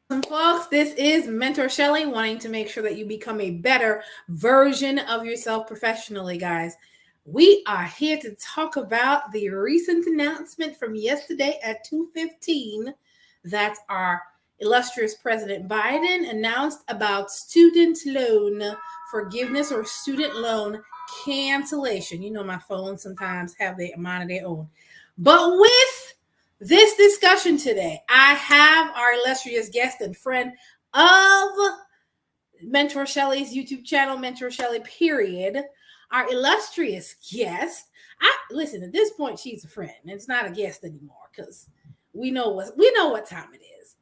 Folks, this is MentorShelly, wanting to make sure that you become a better version of yourself professionally, guys. We are here to talk about the recent announcement from yesterday at 2:15 that our illustrious President Biden announced about student loan forgiveness or student loan cancellation. You know, my phones sometimes have their mind of their own. But with this discussion today, I have our illustrious guest and friend of Mentor Shelly's YouTube channel, Mentor Shelly, period. Our illustrious guest. Listen, at this point, she's a friend. It's not a guest anymore because we know what time it is.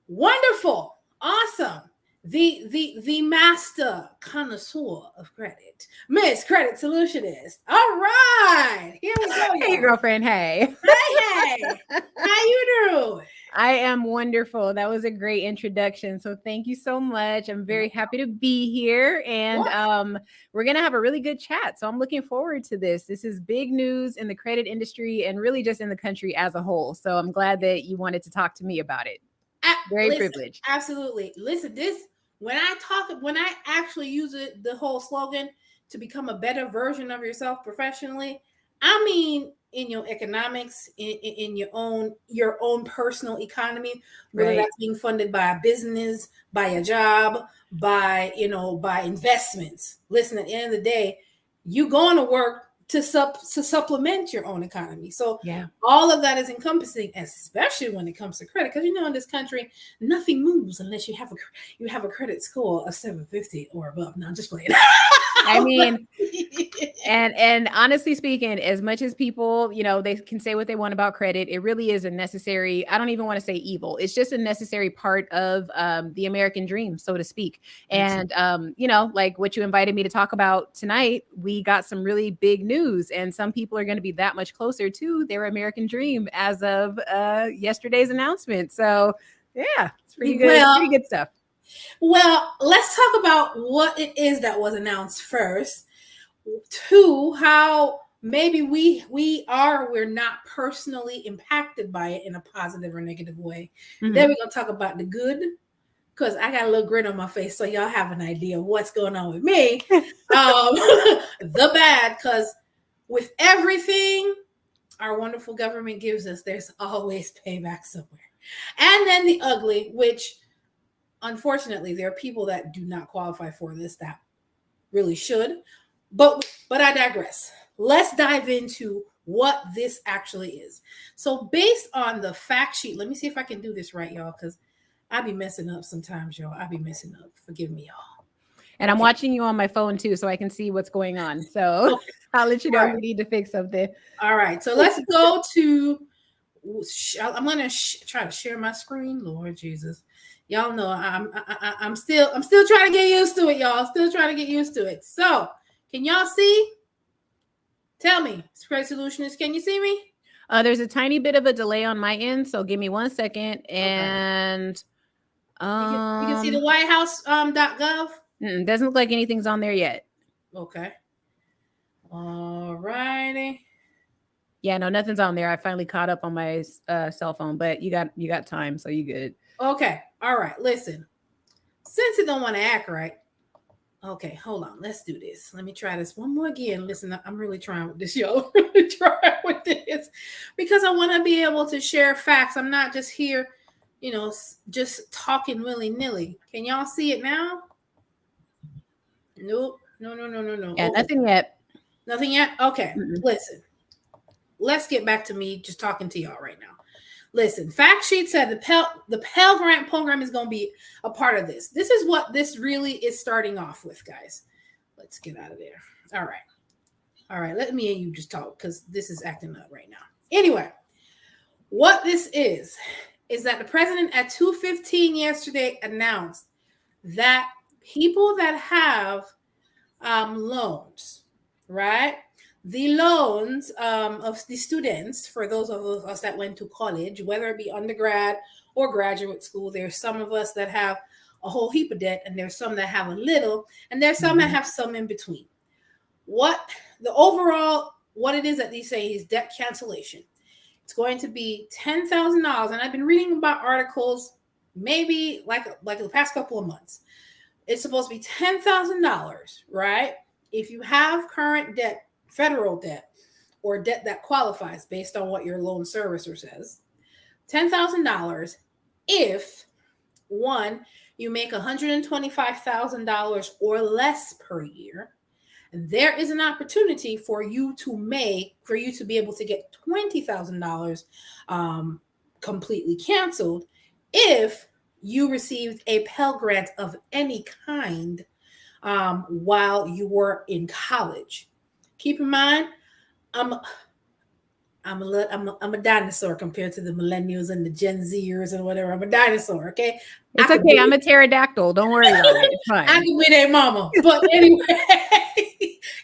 Wonderful, awesome. The master connoisseur of credit, Miss Credit Solutionist. All right, here we go. Hey, girlfriend. Hey. Hey, how you doing? I am wonderful. That was a great introduction. So thank you so much. I'm very happy to be here. And we're going to have a really good chat. So I'm looking forward to this. This is big news in the credit industry and really just in the country as a whole. So I'm glad that you wanted to talk to me about it. Very privileged. Absolutely. Listen, when I actually use the whole slogan to become a better version of yourself professionally, I mean in your economics, in your own personal economy, whether that's being funded by a business, by a job, by investments. Listen, at the end of the day, you going to work to supplement your own economy. So all of that is encompassing, especially when it comes to credit, because in this country, nothing moves unless you have a credit score of 750 or above. No, I'm just playing. I mean, and honestly speaking, as much as people, they can say what they want about credit, it really is a necessary, I don't even want to say evil. It's just a necessary part of the American dream, so to speak. And, like what you invited me to talk about tonight, we got some really big news, and some people are going to be that much closer to their American dream as of yesterday's announcement. So yeah, it's pretty good. Pretty good stuff. Well, let's talk about what it is that was announced first. Two, how maybe we're not personally impacted by it in a positive or negative way. Mm-hmm. Then we're going to talk about the good, because I got a little grin on my face, so y'all have an idea of what's going on with me. The bad, because with everything our wonderful government gives us, there's always payback somewhere. And then the ugly, which unfortunately there are people that do not qualify for this that really should. But I digress. Let's dive into what this actually is. So based on the fact sheet, let me see if I can do this right, y'all, because I be messing up sometimes, y'all. I be messing up. Forgive me, y'all. And I'm watching you on my phone too, so I can see what's going on. So I'll let you know if we need to fix something. All right. So let's go to, I'm going to try to share my screen. Lord Jesus. Y'all know I'm still trying to get used to it, y'all. Still trying to get used to it. So can y'all see? Tell me, Credit Solutionist, can you see me? There's a tiny bit of a delay on my end, so give me 1 second. And you can see the whitehouse.gov. Doesn't look like anything's on there yet. Okay. All righty. Yeah, no, nothing's on there. I finally caught up on my cell phone, but you got time, so you good. Okay. All right. Listen, since it don't want to act right. Okay, hold on. Let's do this. Let me try this one more again. Listen, I'm really trying with this, y'all. I'm really trying with this because I want to be able to share facts. I'm not just here, just talking willy-nilly. Can y'all see it now? Nope. No. Yeah, nothing yet. Nothing yet? Okay. Listen, let's get back to me just talking to y'all right now. Listen, fact sheet said the Pell Grant program is going to be a part of this. This is what this really is starting off with, guys. Let's get out of there. All right. Let me and you just talk because this is acting up right now. Anyway, what this is that the president at 2:15 yesterday announced that people that have loans, right? The loans of the students, for those of us that went to college, whether it be undergrad or graduate school, there's some of us that have a whole heap of debt, and there's some that have a little, and there's some that have some in between. What it is that they say is debt cancellation. It's going to be $10,000, and I've been reading about articles maybe like the past couple of months, it's supposed to be $10,000, right? If you have current debt, federal debt, or debt that qualifies based on what your loan servicer says, $10,000 if one, you make $125,000 or less per year, there is an opportunity for you to be able to get $20,000 completely canceled if you received a Pell Grant of any kind while you were in college. Keep in mind, I'm a dinosaur compared to the millennials and the Gen Zers and whatever. I'm a dinosaur, okay? It's okay. I'm a pterodactyl. Don't worry about it. It's fine. I can be their mama. But anyway,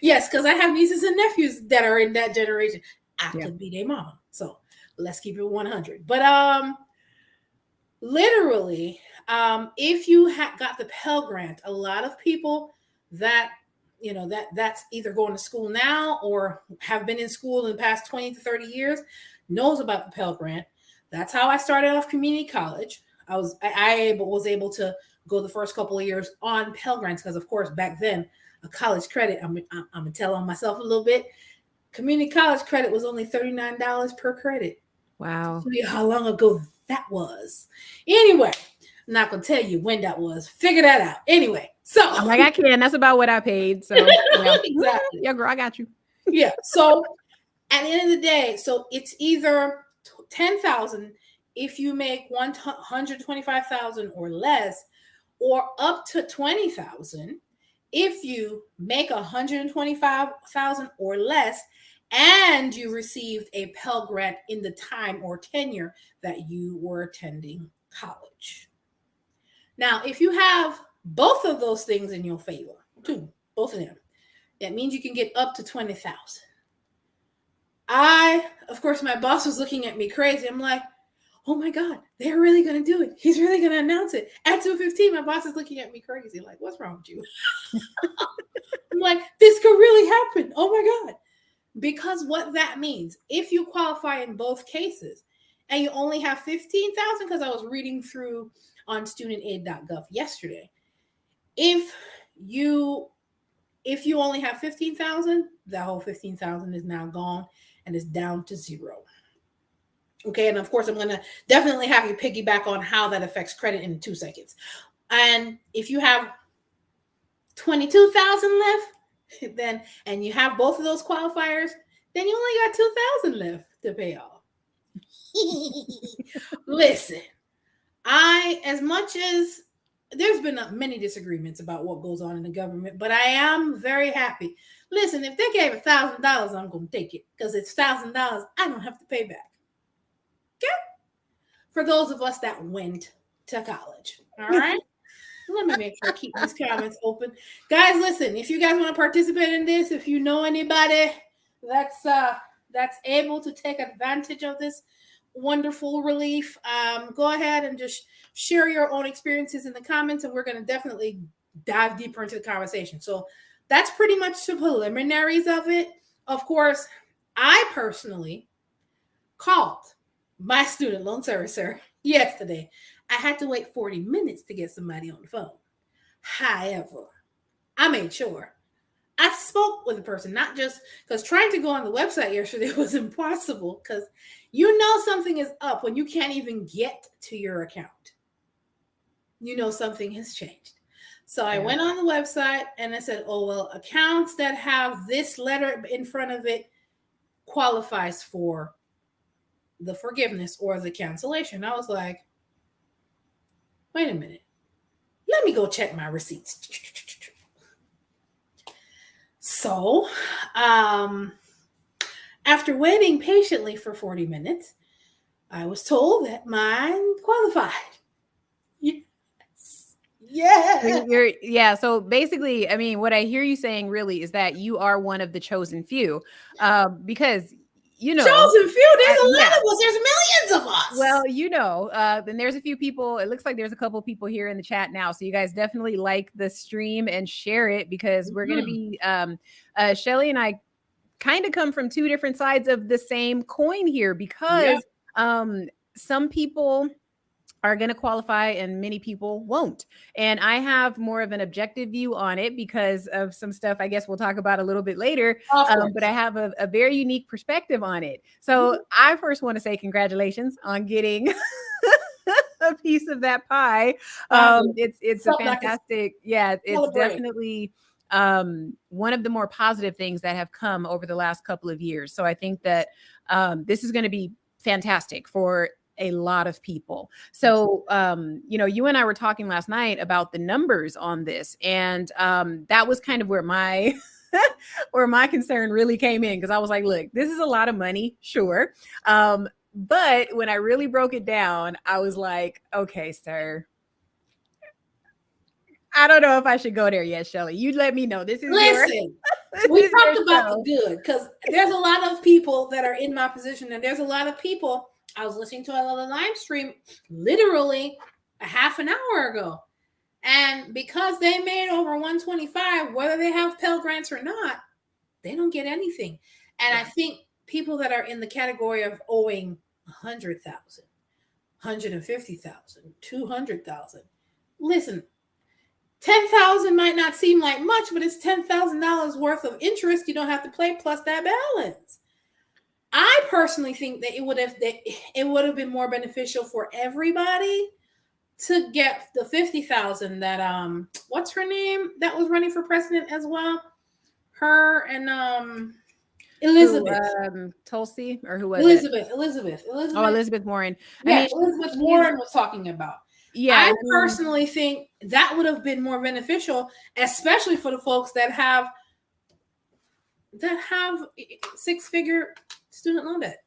yes, because I have nieces and nephews that are in that generation. I could be their mama. So let's keep it 100. But literally, if you got the Pell Grant, a lot of people that that's either going to school now or have been in school in the past 20 to 30 years knows about the Pell Grant. That's how I started off community college. I was able to go the first couple of years on Pell Grants because, of course, back then, a college credit, I'm going to tell on myself a little bit, community college credit was only $39 per credit. Wow. Tell you how long ago that was. Anyway, I'm not going to tell you when that was. Figure that out. Anyway, so. I'm like, I can. That's about what I paid. So, yeah. Exactly. Yeah, girl, I got you. Yeah. So, at the end of the day, so it's either $10,000 if you make $125,000 or less, or up to $20,000 if you make $125,000 or less and you received a Pell Grant in the time or tenure that you were attending college. Now, if you have both of those things in your favor, both of them, that means you can get up to $20,000. Of course, my boss was looking at me crazy. I'm like, oh my God, they're really going to do it. He's really going to announce it. At 2:15, my boss is looking at me crazy. Like, what's wrong with you? I'm like, this could really happen. Oh my God. Because what that means, if you qualify in both cases and you only have $15,000, because I was reading through on studentaid.gov yesterday, if you only have $15,000, that whole $15,000 is now gone and is down to zero. Okay, and of course, I'm going to definitely have you piggyback on how that affects credit in 2 seconds. And if you have $22,000 left, and you have both of those qualifiers, then you only got $2,000 left to pay off. Listen, as much as there's been many disagreements about what goes on in the government, but I am very happy. Listen, if they gave $1,000, I'm going to take it because it's $1,000 I don't have to pay back. Okay? For those of us that went to college. All right? Let me make sure I keep these comments open. Guys, listen, if you guys want to participate in this, if you know anybody that's able to take advantage of this wonderful relief, go ahead and just share your own experiences in the comments, and we're going to definitely dive deeper into the conversation. So that's pretty much the preliminaries of it. Of course, I personally called my student loan servicer yesterday. I had to wait 40 minutes to get somebody on the phone. However, I made sure I spoke with the person, not just because trying to go on the website yesterday was impossible because you know something is up when you can't even get to your account. You know something has changed. So I went on the website and I said, oh, well, accounts that have this letter in front of it qualifies for the forgiveness or the cancellation. I was like, wait a minute. Let me go check my receipts. So, after waiting patiently for 40 minutes, I was told that mine qualified. Yes. Yeah. So basically, I mean, what I hear you saying really is that you are one of the chosen few, because chosen few. There's a lot of us. There's millions of us. Well, then there's a few people. It looks like there's a couple of people here in the chat now. So you guys definitely like the stream and share it because we're going to be, Shelly and I kind of come from two different sides of the same coin here because some people are going to qualify and many people won't. And I have more of an objective view on it because of some stuff I guess we'll talk about a little bit later. Of But course. I have a very unique perspective on it. So Mhm. I first want to say congratulations on getting a piece of that pie. Fabulous. It's a Felt like a fantastic, yeah, it's celebrate. definitely one of the more positive things that have come over the last couple of years. So I think that this is going to be fantastic for a lot of people. So, you and I were talking last night about the numbers on this, and that was kind of where my where my concern really came in, because I was like, look, this is a lot of money, sure. But when I really broke it down, I was like, okay, sir, I don't know if I should go there yet, Shelly. You let me know. This is your Listen, this we is your talked about the show. good because there's a lot of people that are in my position, and there's a lot of people. I was listening to another live stream literally a half an hour ago. And because they made over 125, whether they have Pell Grants or not, they don't get anything. And I Yeah. think people that are in the category of owing 100,000, 150,000, 200,000. Listen, 10,000 might not seem like much, but it's $10,000 worth of interest you don't have to pay plus that balance. I personally think that it would have been more beneficial for everybody to get the 50,000 that what's her name that was running for president as well, her and Who, Elizabeth. Tulsi, or who was it? Oh, Elizabeth. Elizabeth Warren. I Yeah, mean, Elizabeth she's Warren was talking about. yeah, I I mean, personally think that would have been more beneficial, especially for the folks that have six-figure student loan debt.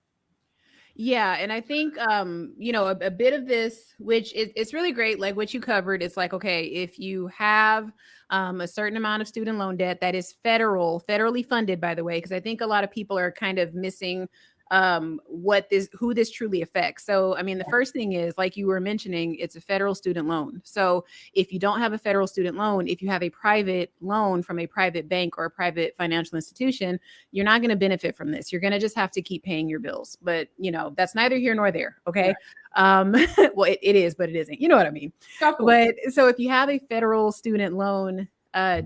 yeah, and I think a bit of this, which it's really great, like what you covered. It's like, okay, if you have a certain amount of student loan debt that is federally funded, by the way, because I think a lot of people are kind of missing who this truly affects. So I mean, the first thing is, like you were mentioning, it's a federal student loan. So if you don't have a federal student loan, if you have a private loan from a private bank or a private financial institution, you're not going to benefit from this. You're going to just have to keep paying your bills. But that's neither here nor there. Okay. Well, it is, but it isn't. You know what I mean? Of course. But so if you have a federal student loan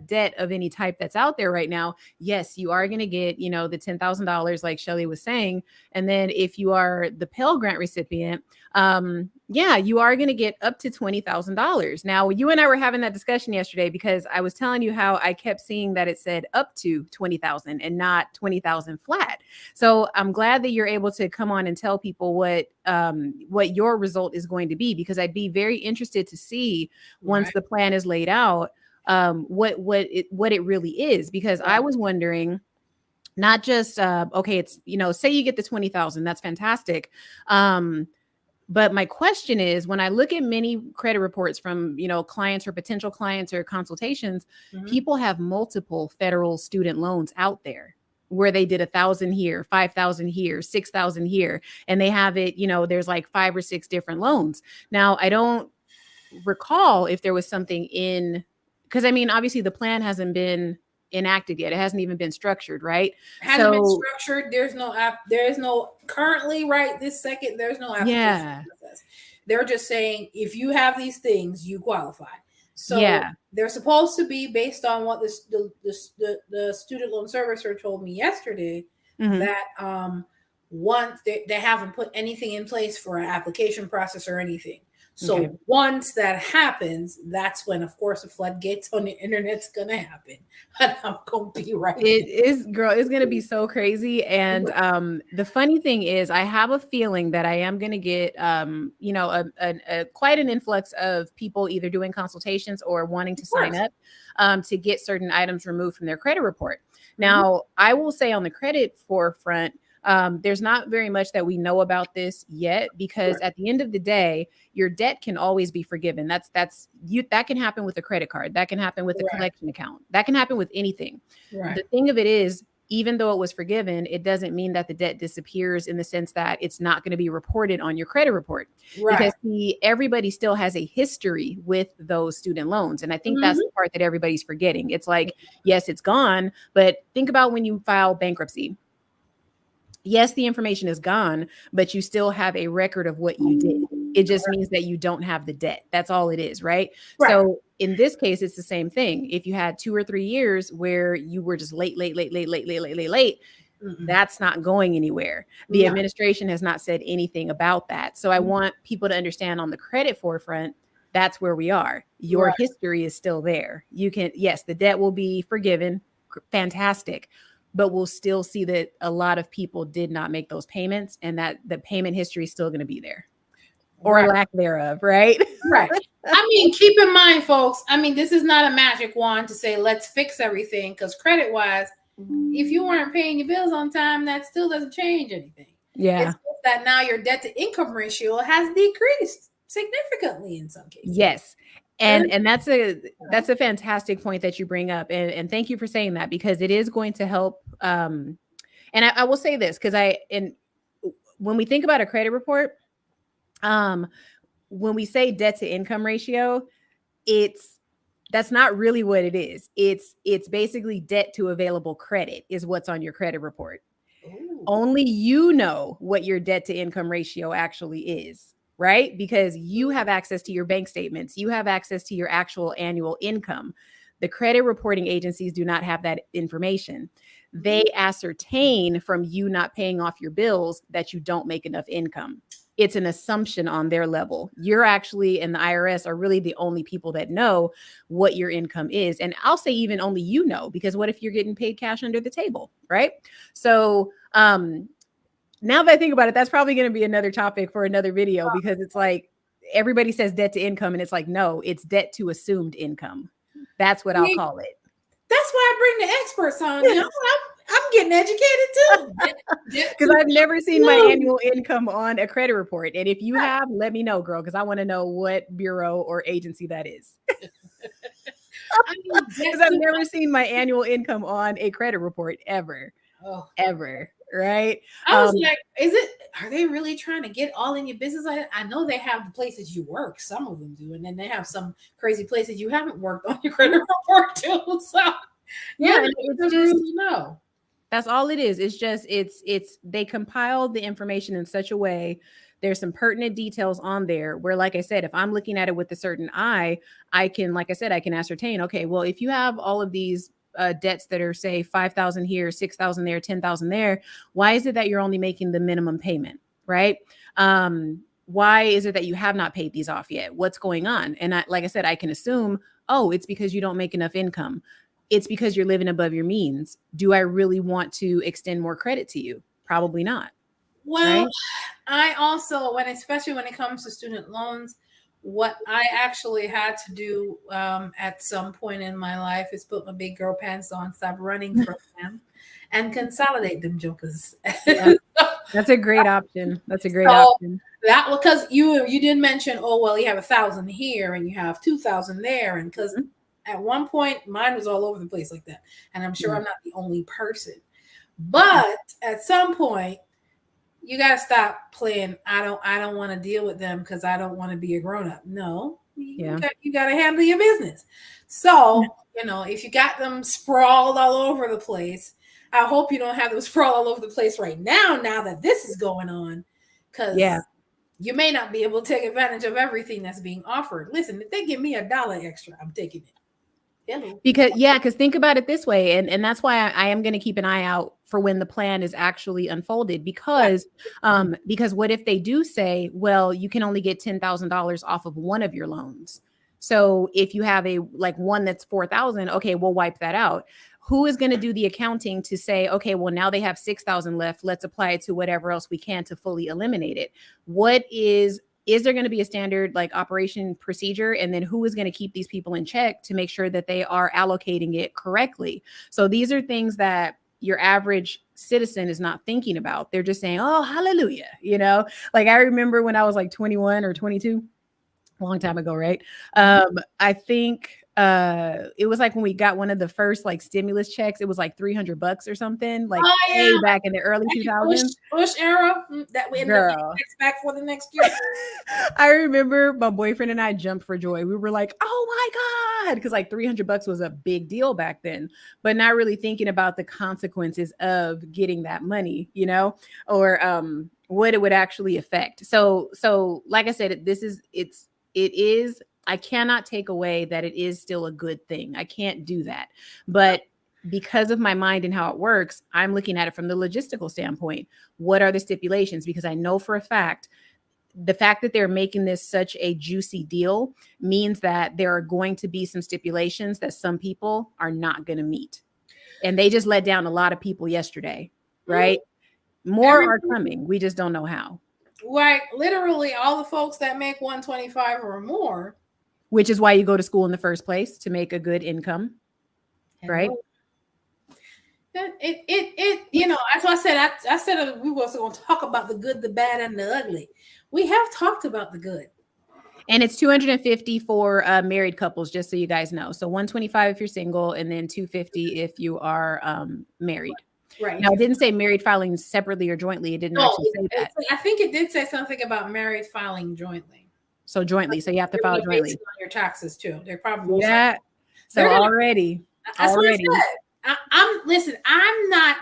debt of any type that's out there right now, yes, you are going to get, the $10,000, like Shelly was saying. And then if you are the Pell Grant recipient, yeah, you are going to get up to $20,000. Now, you and I were having that discussion yesterday because I was telling you how I kept seeing that it said up to 20,000 and not 20,000 flat. So I'm glad that you're able to come on and tell people what your result is going to be, because I'd be very interested to see once Right. the plan is laid out, what it really is, because I was wondering, not just okay, it's say you get the 20,000, that's fantastic. But my question is, when I look at many credit reports from clients or potential clients or consultations, people have multiple federal student loans out there where they did 1,000 here, 5,000 here, 6,000 here, and they have it, there's like 5 or 6 different loans. Now, I don't recall if there was something in, because I mean, obviously the plan hasn't been enacted yet. It hasn't even been structured, right? Hasn't been structured. There's no app. There is no currently right this second. There's no application process. They're just saying if you have these things, you qualify. So they're supposed to be based on what the student loan servicer told me yesterday, that once they haven't put anything in place for an application process or anything. So once that happens, that's when, of course, the floodgates on the internet's gonna happen, and I'm gonna be right. It is, girl. It's gonna be so crazy. And the funny thing is, I have a feeling that I am gonna get quite an influx of people either doing consultations or wanting to sign up to get certain items removed from their credit report. Now, I will say on the credit forefront, there's not very much that we know about this yet, because at the end of the day, your debt can always be forgiven. That can happen with a credit card. That can happen with a collection account. That can happen with anything. The thing of it is, even though it was forgiven, it doesn't mean that the debt disappears, in the sense that it's not going to be reported on your credit report. Because everybody still has a history with those student loans. And I think that's the part that everybody's forgetting. It's like, yes, it's gone, but think about when you file bankruptcy. Yes, the information is gone, but you still have a record of what you did. It just means that you don't have the debt. That's all it is, right? Right. So in this case, it's the same thing. If you had 2 or 3 years where you were just late, that's not going anywhere. The No. administration has not said anything about that. So I want people to understand on the credit forefront, that's where we are. Your Right. history is still there. You can, yes, the debt will be forgiven. Fantastic. But we'll still see that a lot of people did not make those payments and that the payment history is still going to be there or Right. lack thereof, right? Right. I mean, keep in mind, folks, I mean, this is not a magic wand to say, let's fix everything, because credit wise, if you weren't paying your bills on time, that still doesn't change anything. Yeah. It's just that now your debt to income ratio has decreased significantly in some cases. Yes. And that's a fantastic point that you bring up. And thank you for saying that, because it is going to help. And I will say this, because when we think about a credit report, when we say debt to income ratio, that's not really what it is. It's basically debt to available credit is what's on your credit report. Ooh. Only you know what your debt to income ratio actually is, right? Because you have access to your bank statements. You have access to your actual annual income. The credit reporting agencies do not have that information. They ascertain from you not paying off your bills that you don't make enough income. It's an assumption on their level. You're actually, and the IRS are really the only people that know what your income is. And I'll say even only you know, because what if you're getting paid cash under the table, right? So now that I think about it, that's probably going to be another topic for another video, because it's like everybody says debt to income, and it's like, no, it's debt to assumed income. That's what I'll call it. That's why I bring the experts on. You know, I'm getting educated too. Because I've never seen my annual income on a credit report. And if you have, let me know, girl, because I want to know what bureau or agency that is. Because I've never seen my annual income on a credit report ever. Ever. Right? I was like, are they really trying to get all in your business? I know they have the places you work. Some of them do. And then they have some crazy places you haven't worked on your credit report too. So yeah, it's just, no. That's all it is. It's just, they compiled the information in such a way. There's some pertinent details on there where, like I said, if I'm looking at it with a certain eye, I can, like I said, I can ascertain, okay, well, if you have all of these debts that are, say, 5,000 here, 6,000 there, 10,000 there, why is it that you're only making the minimum payment, right? Why is it that you have not paid these off yet? What's going on? And like I said, I can assume, oh, it's because you don't make enough income. It's because you're living above your means. Do I really want to extend more credit to you? Probably not. Well, right? I also, especially when it comes to student loans, what I actually had to do at some point in my life is put my big girl pants on, stop running from them, and consolidate them jokers. Yeah. That's a great option. That's a great option. That, because you did mention, oh, well, you have 1,000 here and you have 2,000 there. And because at one point mine was all over the place like that. And I'm sure I'm not the only person. But at some point, you got to stop playing. I don't want to deal with them because I don't want to be a grown-up. No, you got to handle your business. So, if you got them sprawled all over the place, I hope you don't have them sprawled all over the place right now that this is going on, because you may not be able to take advantage of everything that's being offered. Listen, if they give me $1 extra, I'm taking it. Because think about it this way, and that's why I am going to keep an eye out for when the plan is actually unfolded, because what if they do say, well, you can only get $10,000 off of one of your loans. So if you have one that's 4,000, okay, we'll wipe that out. Who is going to do the accounting to say, okay, well, now they have 6,000 left. Let's apply it to whatever else we can to fully eliminate it. Is there going to be a standard operation procedure? And then who is going to keep these people in check to make sure that they are allocating it correctly? So these are things that your average citizen is not thinking about. They're just saying, oh, hallelujah. I remember when I was 21 or 22, long time ago, right? I think it was like when we got one of the first like stimulus checks, it was like $300 or something, like Oh way yeah, back in the early back in 2000s. Bush era that we ended up getting Girl. checks back for the next year. I remember my boyfriend and I jumped for joy. We were like, "Oh my god," because like $300 was a big deal back then, but not really thinking about the consequences of getting that money, or what it would actually affect. So like I said, it is. I cannot take away that it is still a good thing. I can't do that, but because of my mind and how it works, I'm looking at it from the logistical standpoint. What are the stipulations? Because I know for a fact the fact that they're making this such a juicy deal means that there are going to be some stipulations that some people are not going to meet. And they just let down a lot of people yesterday, right? More are coming. We just don't know how. Like literally all the folks that make 125 or more. Which is why you go to school in the first place, to make a good income, right? That's why I said I said we were going to talk about the good, the bad, and the ugly. We have talked about the good. And it's 250 for married couples, just so you guys know. So 125 if you're single, and then 250 if you are married. Right. Now, it didn't say married filing separately or jointly. It didn't actually say that. I think it did say something about married filing jointly. So jointly. So you have to file jointly. On your taxes too. They're probably So already. That's what I said. Listen, I'm not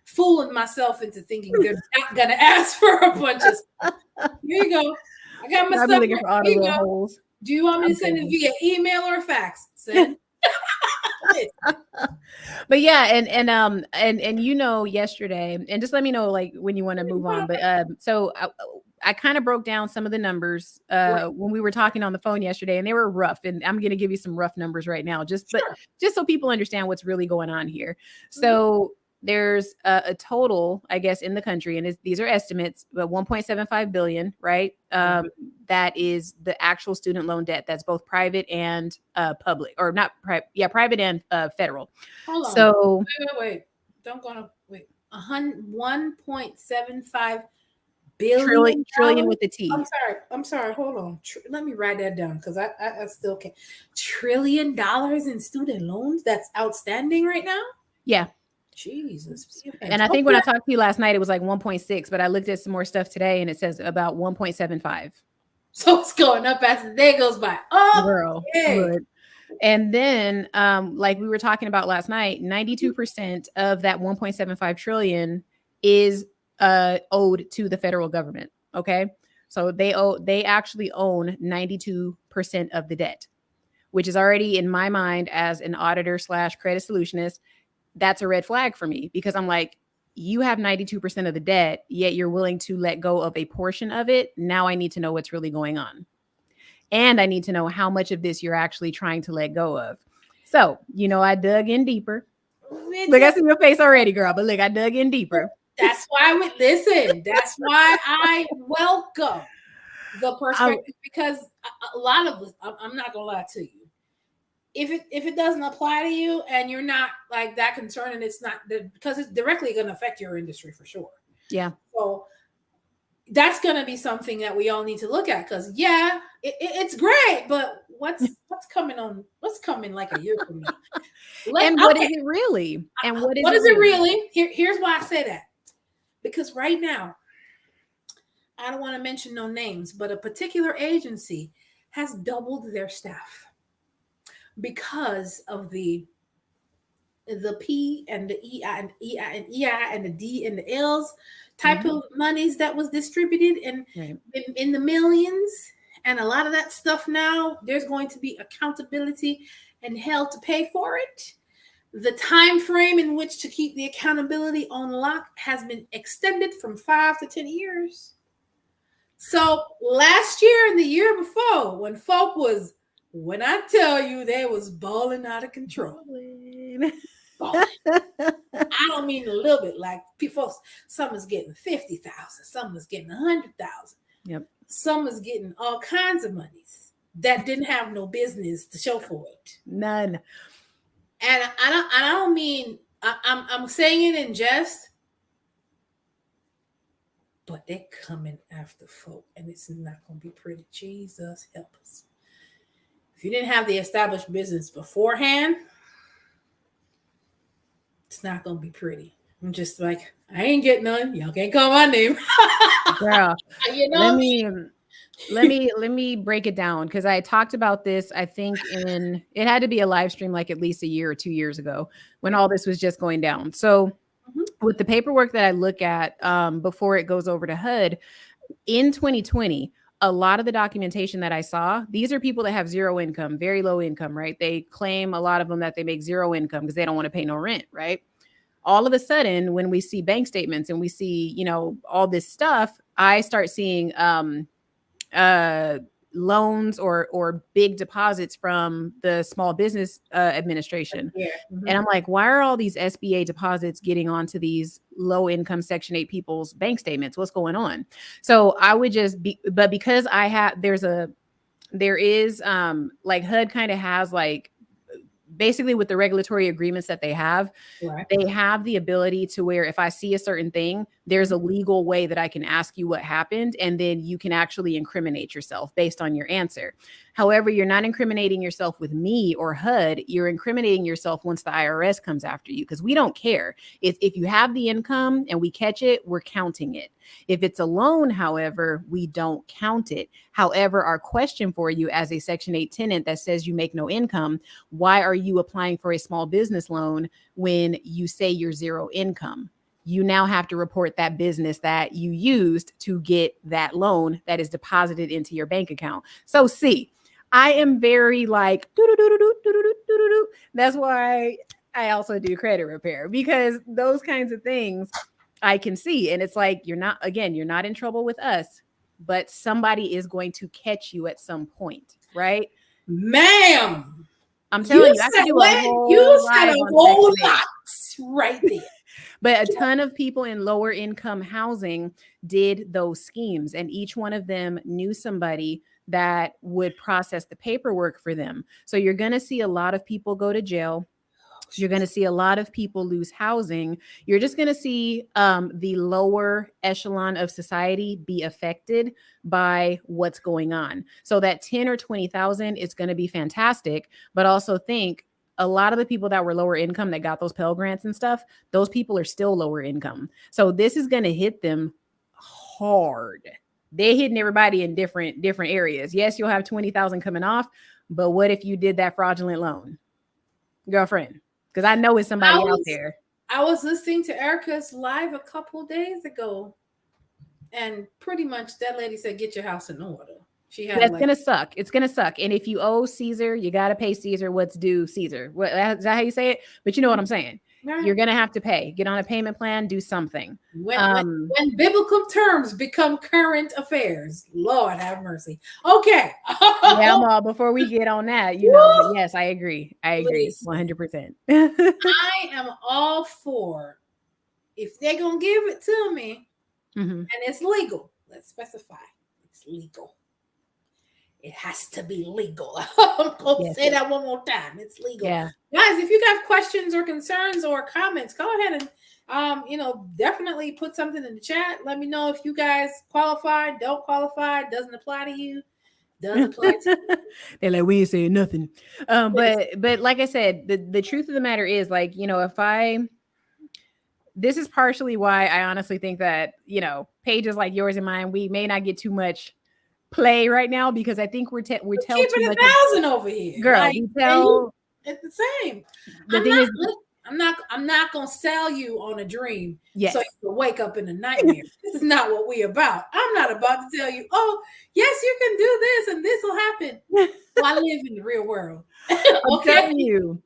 fooling myself into thinking they're not going to ask for a bunch of stuff. Here you go. I got my stuff. Looking for all the little holes. Do you want me to send it via email or fax? Send. But yeah, and yesterday, and just let me know like when you want to move on. But so I kind of broke down some of the numbers when we were talking on the phone yesterday, and they were rough. And I'm going to give you some rough numbers right now, just so people understand what's really going on here. So there's a total, I guess, in the country, and these are estimates, but 1.75 billion, right? That is the actual student loan debt. That's both private and public, or not private. Yeah, private and federal. Hold on. So wait. Don't go to wait. 1.75 billion trillion with the T. I'm sorry. Hold on. Let me write that down because I still can't. $1 trillion in student loans that's outstanding right now? Yeah. Jesus. And I think when I talked to you last night, it was like 1.6, but I looked at some more stuff today and it says about 1.75. So it's going up as the day goes by. Oh, girl. Good. And then, like we were talking about last night, 92% of that 1.75 trillion is owed to the federal government. Okay. So they actually own 92% of the debt, which is already in my mind as an auditor / credit solutionist. That's a red flag for me, because I'm like, you have 92% of the debt, yet you're willing to let go of a portion of it. Now I need to know what's really going on. And I need to know how much of this you're actually trying to let go of. So, I dug in deeper. Look, I see your face already, girl, but look, I dug in deeper. That's why that's why I welcome the perspective, because a lot of us, I'm not going to lie to you. If it doesn't apply to you and you're not like that concerned, and it's not because it's directly going to affect your industry for sure. Yeah. So that's going to be something that we all need to look at, because it's great, but what's coming like a year from now? What is it really? And what is it really? Here's why I say that. Because right now, I don't want to mention no names, but a particular agency has doubled their staff because of the P and the EI and EI and the D and the L's type of monies that was distributed in the millions. And a lot of that stuff now, there's going to be accountability and hell to pay for it. The time frame in which to keep the accountability on lock has been extended from 5 to 10 years. So last year and the year before, when I tell you they was balling out of control. I don't mean a little bit, like people, some is getting 50,000, some is getting 100,000. Yep. Some is getting all kinds of monies that didn't have no business to show for it. None. And I don't mean, I'm saying it in jest, but they're coming after folk, and it's not going to be pretty. Jesus help us. if you didn't have the established business beforehand, it's not gonna be pretty. I'm just like, I ain't getting none. Y'all can't call my name. Girl, You know let what I me mean? let me break it down, because I talked about this, I think it had to be a live stream like at least a year or 2 years ago, when all this was just going down. So with the paperwork that I look at before it goes over to HUD in 2020, a lot of the documentation that I saw, these are people that have zero income, very low income, right? They claim, a lot of them, that they make zero income because they don't want to pay no rent, right? All of a sudden, when we see bank statements and we see, all this stuff, I start seeing loans or big deposits from the Small Business Administration. Yeah. And I'm like, why are all these SBA deposits getting onto these low income Section 8 people's bank statements? What's going on? So I would just be, but because there is like HUD kind of has like, basically with the regulatory agreements that they have, Right. they have the ability to where if I see a certain thing, there's a legal way that I can ask you what happened, and then you can actually incriminate yourself based on your answer. However, you're not incriminating yourself with me or HUD. You're incriminating yourself once the IRS comes after you, because we don't care. If you have the income and we catch it, we're counting it. If it's a loan, however, we don't count it. However, our question for you as a Section 8 tenant that says you make no income, why are you applying for a small business loan when you say you're zero income? You now have to report that business that you used to get that loan that is deposited into your bank account. So see, I am very like, doo-doo-doo-doo-doo-doo-doo-doo. That's why I also do credit repair, because those kinds of things I can see. And it's like, you're not in trouble with us, but somebody is going to catch you at some point, right? Ma'am, I'm telling you, I could do a whole said live a on whole Section 8. lot right there. But a ton of people in lower income housing did those schemes, and each one of them knew somebody that would process the paperwork for them. So you're going to see a lot of people go to jail. You're going to see a lot of people lose housing. You're just going to see the lower echelon of society be affected by what's going on. So that 10 or 20,000 is going to be fantastic, but also think a lot of the people that were lower income that got those Pell Grants and stuff, those people are still lower income. So this is going to hit them hard. They're hitting everybody in different areas. Yes, you'll have 20,000 coming off, but what if you did that fraudulent loan, girlfriend? Because I know it's somebody out there. I was listening to Erica's live a couple days ago, and pretty much that lady said, "Get your house in order." She had Gonna suck. It's gonna suck. And if you owe Caesar, you gotta pay Caesar what's due Caesar. Is that how you say it? But you know what I'm saying. Right. You're gonna have to pay. Get on a payment plan. Do something. When biblical terms become current affairs, Lord have mercy. Okay. Yeah, before we get on that, but yes, I agree. 100%. I am all for, if they're gonna give it to me, and it's legal. Let's specify it's legal. It has to be legal. I'm going to say that one more time. It's legal. Yeah. Guys, if you got questions or concerns or comments, go ahead and, definitely put something in the chat. Let me know if you guys qualify, don't qualify, doesn't apply to you, doesn't apply to you. They're like, we ain't saying nothing. But like I said, the truth of the matter is, like, this is partially why I honestly think that, pages like yours and mine, we may not get too much play right now, because I think we're telling too much 1,000 over here, girl. Like, it's the same. I'm not gonna sell you on a dream, so you can wake up in a nightmare. This is not what we're about. I'm not about to tell you, oh yes, you can do this and this will happen. Well, I live in the real world. I'm telling you.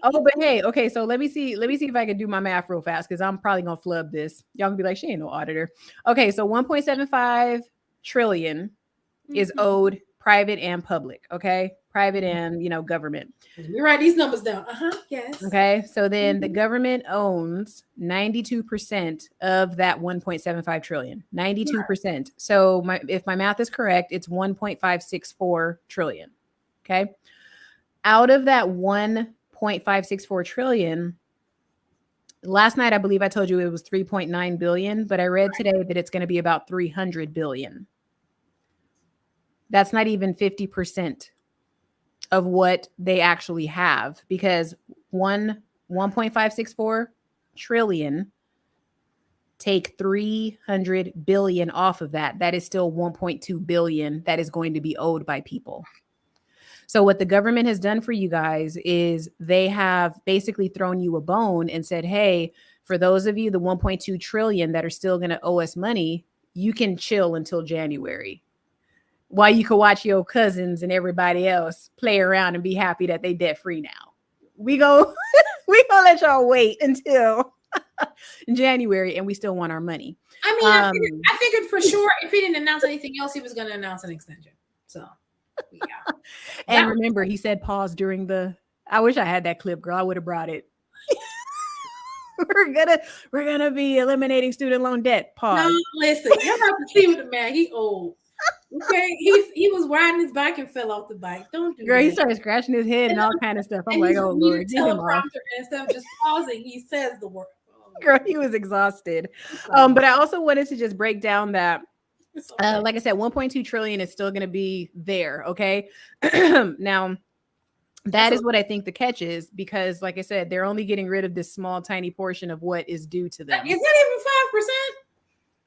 Oh, but hey, okay, so let me see if I can do my math real fast, because I'm probably gonna flub this. Y'all gonna be like, she ain't no auditor. Okay, so 1.75 trillion is owed private and public. Okay, private and government. Let me write these numbers down. Yes. Okay, so then the government owns 92% of that 1.75 trillion. 92%. So if my math is correct, it's 1.564 trillion. Okay, out of that 1.564 trillion, last night I believe I told you it was 3.9 billion, but I read today that it's going to be about 300 billion. That's not even 50%. of what they actually have, because 1.564 trillion, take 300 billion off of that, that is still 1.2 billion that is going to be owed by people. So what the government has done for you guys is they have basically thrown you a bone and said, hey, for those of you, the 1.2 trillion that are still going to owe us money, you can chill until January, while you can watch your cousins and everybody else play around and be happy that they debt free now. We go let y'all wait until January, and we still want our money. I mean, I figured for sure if he didn't announce anything else, he was going to announce an extension. So, yeah. And remember, he said pause during the. I wish I had that clip, girl. I would have brought it. We're gonna be eliminating student loan debt. Pause. No, listen, you're about to see with the man. He old. Okay, he was riding his bike and fell off the bike. Don't do Girl, that. he started scratching his head and all kind of stuff. I'm like, oh Lord, get him off. Instead of just pausing, he says the word. Girl, he was exhausted. But I also wanted to just break down that, like I said, 1.2 trillion is still going to be there. Okay. Now, that is what I think the catch is, because like I said, they're only getting rid of this small, tiny portion of what is due to them. Is that even 5%?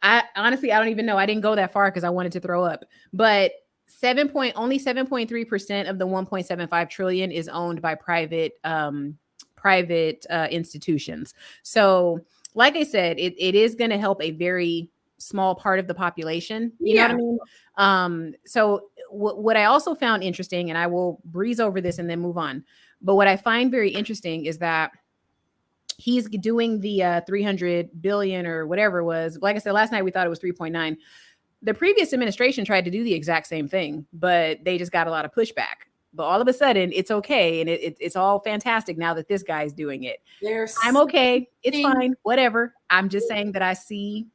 I honestly don't even know. I didn't go that far because I wanted to throw up. But only 7.3% of the 1.75 trillion is owned by private institutions. So, like I said, it is going to help a very small part of the population. You know what I mean? So what I also found interesting, and I will breeze over this and then move on, but what I find very interesting is that he's doing the 300 billion or whatever it was. Like I said, last night we thought it was 3.9. The previous administration tried to do the exact same thing, but they just got a lot of pushback. But all of a sudden, it's okay, and it's all fantastic now that this guy's doing it. I'm okay. It's fine. Whatever. I'm just saying that I see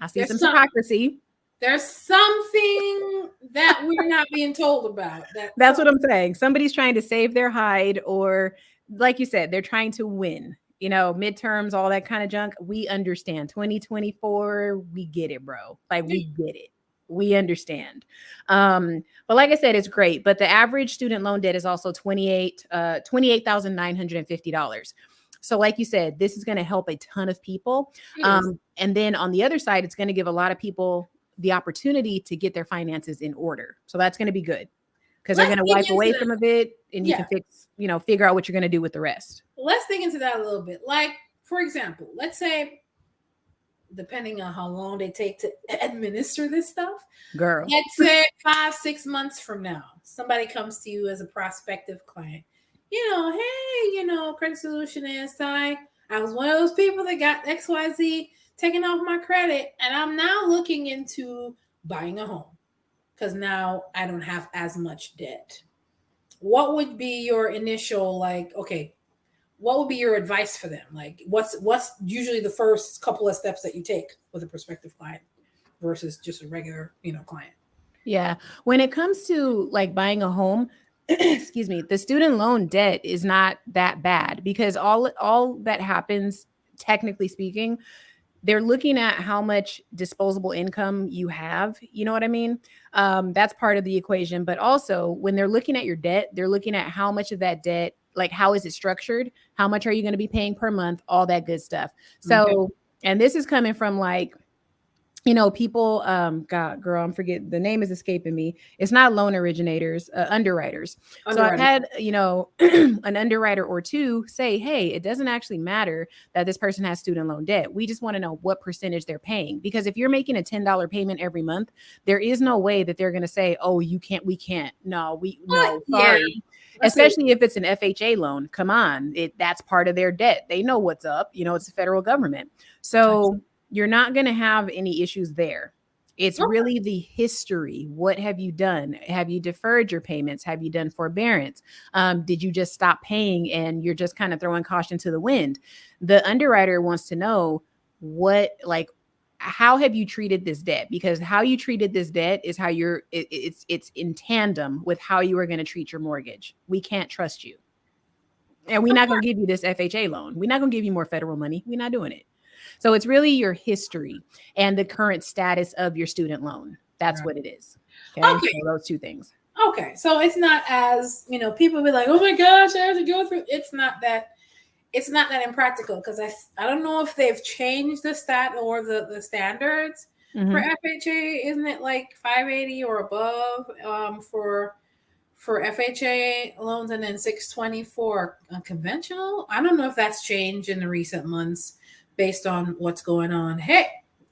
some hypocrisy. There's something that we're not being told about. That's what I'm saying. Somebody's trying to save their hide, or like you said, they're trying to win. You know, midterms, all that kind of junk. We understand. 2024, we get it, bro. Like, we get it. We understand. But like I said, it's great. But the average student loan debt is also $28,950. So like you said, this is going to help a ton of people. And then on the other side, it's going to give a lot of people the opportunity to get their finances in order. So that's going to be good, because they're going to wipe away some of it, and you can figure out what you're going to do with the rest. Let's dig into that a little bit. Like, for example, let's say, depending on how long they take to administer this stuff, girl, let's say 5-6 months from now, somebody comes to you as a prospective client. Hey, Credit Solutionist, I was one of those people that got XYZ taken off my credit, and I'm now looking into buying a home because now I don't have as much debt. What would be your initial, what would be your advice for them? Like, what's usually the first couple of steps that you take with a prospective client versus just a regular, client? Yeah. When it comes to like buying a home, excuse me, the student loan debt is not that bad, because all that happens, technically speaking, they're looking at how much disposable income you have. You know what I mean? That's part of the equation. But also, when they're looking at your debt, they're looking at how much of that debt, like, how is it structured? How much are you going to be paying per month? All that good stuff. So, and this is coming from like, people, God, girl, I'm forgetting, the name is escaping me. It's not loan originators, underwriters. So I've had, an underwriter or two say, hey, it doesn't actually matter that this person has student loan debt. We just want to know what percentage they're paying. Because if you're making a $10 payment every month, there is no way that they're going to say, oh, we can't. No, sorry. Yeah. Especially if it's an FHA loan. Come on. That's part of their debt. They know what's up. It's the federal government. So you're not going to have any issues there. It's really the history. What have you done? Have you deferred your payments? Have you done forbearance? Did you just stop paying and you're just kind of throwing caution to the wind? The underwriter wants to know how have you treated this debt? Because how you treated this debt is how it's in tandem with how you are going to treat your mortgage. We can't trust you. And we're not going to give you this FHA loan. We're not going to give you more federal money. We're not doing it. So it's really your history and the current status of your student loan. That's what it is. Okay. So those two things. Okay, so it's not as, people be like, "Oh my gosh, I have to go through." It's not that impractical, because I don't know if they've changed the stat or the standards for Mm-hmm. FHA. Isn't it like 580 or above, for FHA loans, and then 620 for conventional? I don't know if that's changed in the recent months based on what's going on. Hey,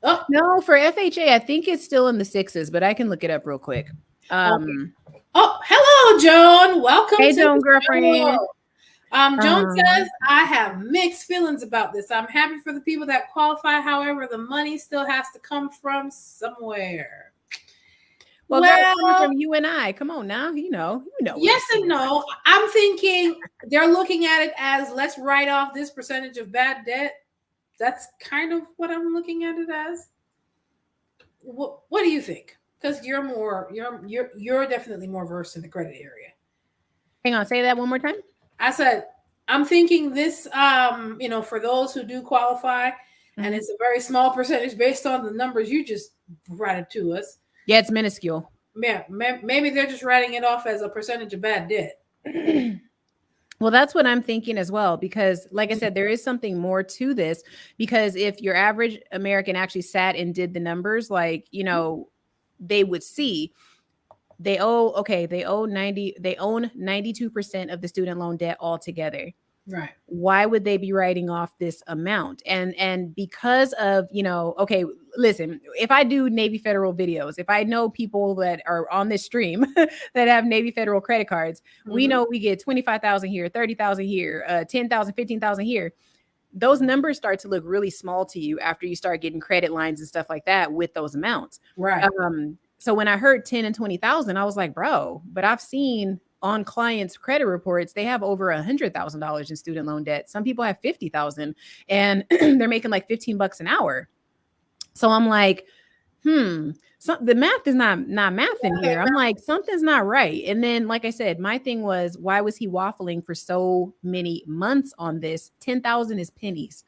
oh, No, for FHA, I think it's still in the sixes, but I can look it up real quick. okay. Oh, hello, Joan. Welcome Hey, to Joan, the girlfriend. show. Joan says, Um, I have mixed feelings about this. I'm happy for the people that qualify. However, the money still has to come from somewhere. well, girl, it's coming Well, from you and I. Come on now, you know what yes it's and coming from. no. I'm thinking they're looking at it as, let's write off this percentage of bad debt. That's kind of what I'm looking at it as. What do you think? Because you're definitely more versed in the credit area. Hang on, say that one more time. I said, I'm thinking this, for those who do qualify, and Mhm. it's a very small percentage based on the numbers you just provided to us. Yeah, it's minuscule. Yeah, maybe they're just writing it off as a percentage of bad debt. Well, that's what I'm thinking as well, because like I said, there is something more to this. Because if your average American actually sat and did the numbers, like, they would see they own 92% of the student loan debt altogether. Right. Why would they be writing off this amount? And because of, okay, listen, if I do Navy Federal videos, if I know people that are on this stream that have Navy Federal credit cards, we Mm-hmm. know we get 25,000 here, 30,000 here, 10,000, 15,000 here. Those numbers start to look really small to you after you start getting credit lines and stuff like that with those amounts. Right. So when I heard 10 and 20,000, I was like, bro, but I've seen on clients' credit reports, they have over $100,000 in student loan debt. Some people have 50,000 and they're making like $15 an hour. So I'm like, the math is not math in here. I'm like, something's not right. And then, like I said, my thing was, why was he waffling for so many months on this? 10,000 is pennies.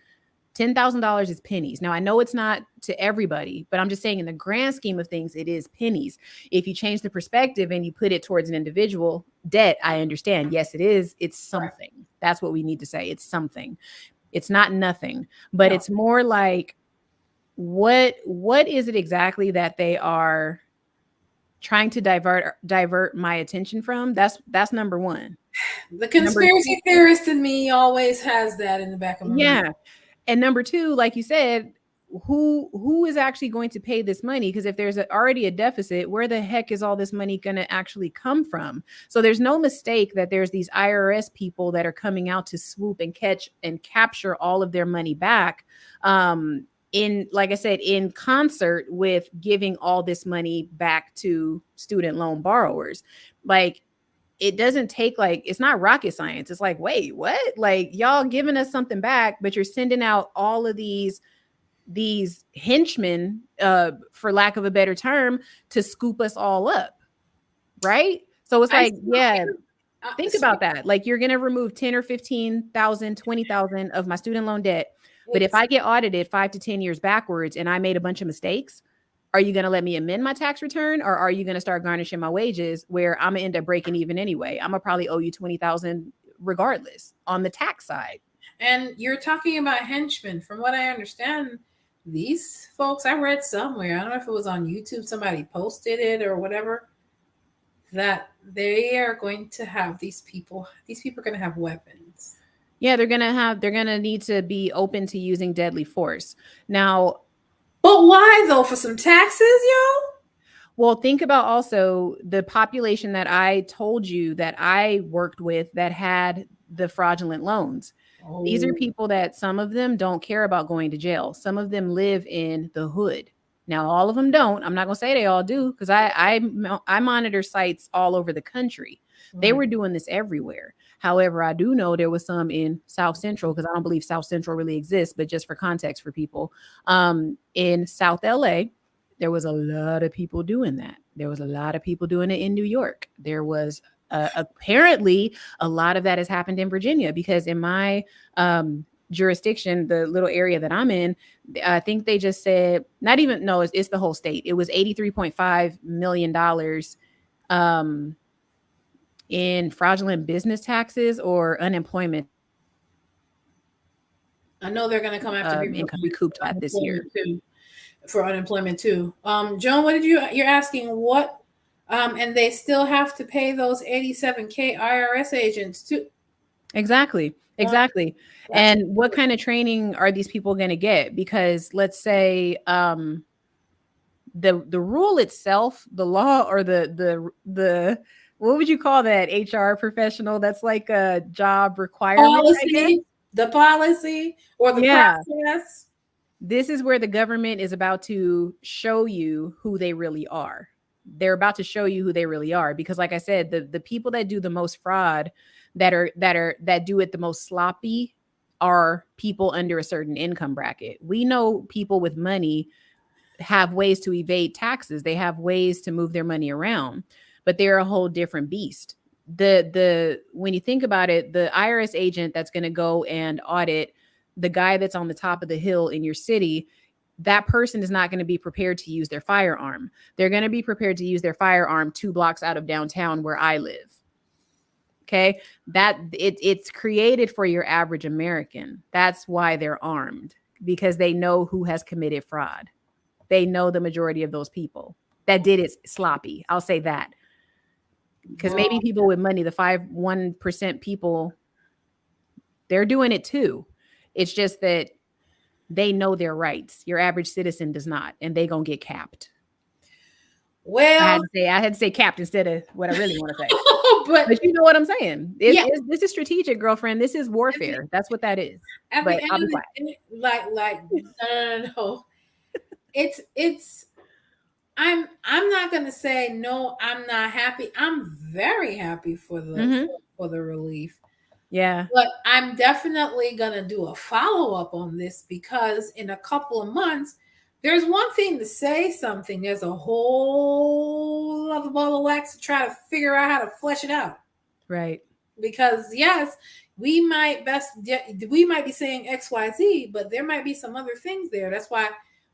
$10,000 is pennies. Now, I know it's not to everybody, but I'm just saying in the grand scheme of things, it is pennies. If you change the perspective and you put it towards an individual debt, I understand. Yes, it is. It's Right. something. That's what we need to say. It's something. It's not nothing, but No. it's more like, what is it exactly that they are trying to divert my attention from? That's number one. The Number two, conspiracy theorist in me always has that in the back of my mind. yeah. And number two, like you said, who is actually going to pay this money? Because if there's already a deficit, where the heck is all this money going to actually come from? So there's no mistake that there's these IRS people that are coming out to swoop and catch and capture all of their money back. In, like I said, in concert with giving all this money back to student loan borrowers. Like, it doesn't take, like, it's not rocket science. It's like, wait, what? Like, y'all giving us something back, but you're sending out all of these henchmen, for lack of a better term, to scoop us all up, right? So it's I like, still yeah, hear, think about that. Like, you're gonna remove 10 or 15,000, 20,000 of my student loan debt, but if it's I get audited 5 to 10 years backwards and I made a bunch of mistakes, are you going to let me amend my tax return, or are you going to start garnishing my wages where I'm going to end up breaking even anyway? I'm going to probably owe you 20,000 regardless on the tax side. and you're talking about henchmen. From what I understand, these folks, I read somewhere, I don't know if it was on YouTube, somebody posted it or whatever, that they are going to have these people are going to have weapons. Yeah, they're going to need to be open to using deadly force. Now, But why though? For some taxes, yo? well, think about also the population that I told you that I worked with that had the fraudulent loans. These are Oh, people that some of them don't care about going to jail. Some of them live in the hood. Now, all of them don't. I'm not going to say they all do, because I monitor sites all over the country. They right. were doing this everywhere. However, I do know there was some in South Central, because I don't believe South Central really exists, but just for context for people, in South LA, there was a lot of people doing that. There was a lot of people doing it in New York. There was apparently a lot of that has happened in Virginia, because in my jurisdiction, the little area that I'm in, I think they just said, not even, no, it's the whole state. It was $83.5 million in fraudulent business taxes or unemployment I know they're going to come after me income recouped for that this year. unemployment too. For unemployment too. Joan, what did you're asking what? And they still have to pay those 87K IRS agents too. Exactly. Exactly. And what kind of training are these people going to get? Because let's say the rule itself, the law, or the what would you call that HR professional? That's like a job requirement, I guess. The policy or the process. This is where the government is about to show you who they really are. They're about to show you who they really are, because like I said, the people that do the most fraud, that do it the most sloppy, are people under a certain income bracket. We know people with money have ways to evade taxes. They have ways to move their money around, but they're a whole different beast. The when you think about it, the IRS agent that's going to go and audit the guy that's on the top of the hill in your city, that person is not going to be prepared to use their firearm. They're going to be prepared to use their firearm 2 blocks out of downtown where I live. Okay, it's created for your average American. That's why they're armed, because they know who has committed fraud. They know the majority of those people that did it sloppy. I'll say that. Because maybe people with money, the 1% people, they're doing it too. It's just that they know their rights. Your average citizen does not, and they gonna get capped. Well, I had to say capped instead of what I really want to say. but you know what I'm saying. This is strategic, girlfriend. This is warfare. That's what that is. But I'll be quiet. No. It's I'm not gonna say no, I'm not happy. I'm very happy for the for the relief. Yeah. But I'm definitely gonna do a follow-up on this, because in a couple of months, there's one thing to say something, there's a whole other ball of wax to try to figure out how to flesh it out. Right. Because yes, we might be saying XYZ, but there might be some other things there. That's why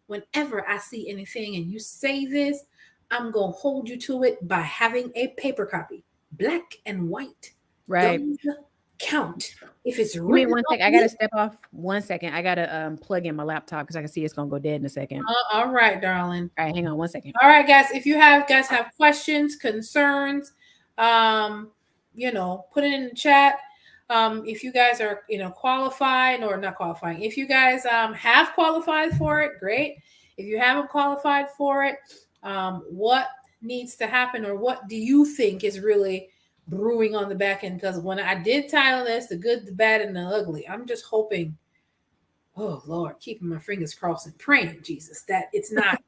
whenever I see anything and you say this, I'm going to hold you to it by having a paper copy, black and white. Right. Don't count. If it's Give me 1 second. I got to step off 1 second. I got to plug in my laptop because I can see it's going to go dead in a second. All right, darling. All right, hang on 1 second. All right, guys. If you guys have questions, concerns, put it in the chat. If you guys are, qualified or not qualifying, if you guys have qualified for it, great. If you haven't qualified for it, what needs to happen, or what do you think is really brewing on the back end? Because when I did title this, the good, the bad, and the ugly, I'm just hoping, oh Lord, keeping my fingers crossed and praying, Jesus, that it's not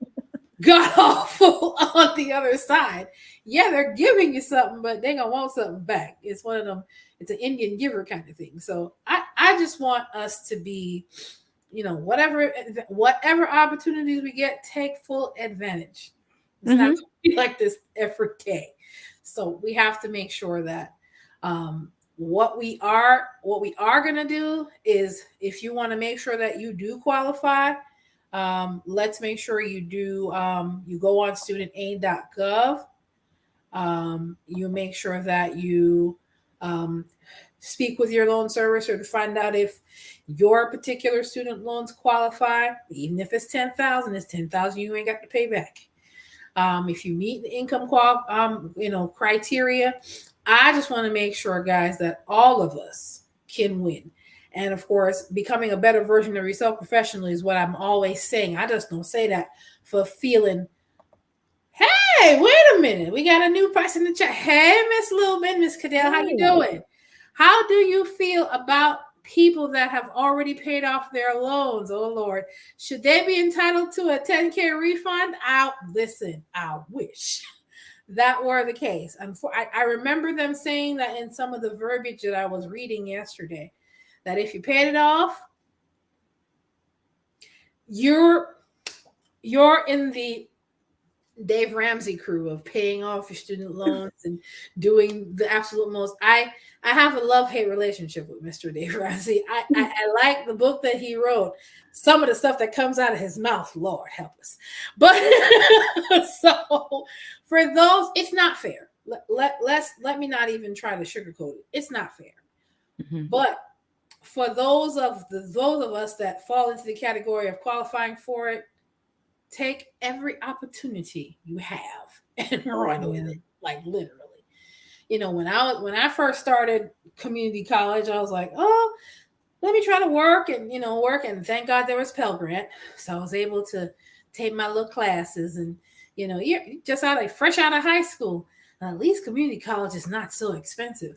god awful on the other side. Yeah, they're giving you something, but they're gonna want something back. It's one of them, it's an Indian giver kind of thing. So I just want us to be, whatever opportunities we get, take full advantage. It's not gonna be like this every day. So we have to make sure that what we are going to do is, if you want to make sure that you do qualify, let's make sure you do, you go on studentaid.gov. You make sure that you speak with your loan servicer to find out if your particular student loans qualify. Even if it's $10,000, it's $10,000 you ain't got to pay back. If you meet the income criteria, I just want to make sure, guys, that all of us can win. And of course, becoming a better version of yourself professionally is what I'm always saying. I just don't say that for feeling, hey, wait a minute, we got a new person in the chat. Hey, Miss Lil Ben, Miss Cadell, how you doing? How do you feel about people that have already paid off their loans? Oh Lord, should they be entitled to a 10K refund? I wish that were the case. I remember them saying that in some of the verbiage that I was reading yesterday, that if you paid it off, you're in the Dave Ramsey crew of paying off your student loans and doing the absolute most. I have a love-hate relationship with Mr. Dave Ramsey. I like the book that he wrote. Some of the stuff that comes out of his mouth, Lord help us. But so for those, it's not fair. let me not even try to sugarcoat it. It's not fair. Mm-hmm. But for those of us that fall into the category of qualifying for it, take every opportunity you have and run with Yeah. it, like literally. When I first started community college, I was like, oh, let me try to work and work, and thank God there was Pell Grant, so I was able to take my little classes, and you're just fresh out of high school. At least community college is not so expensive.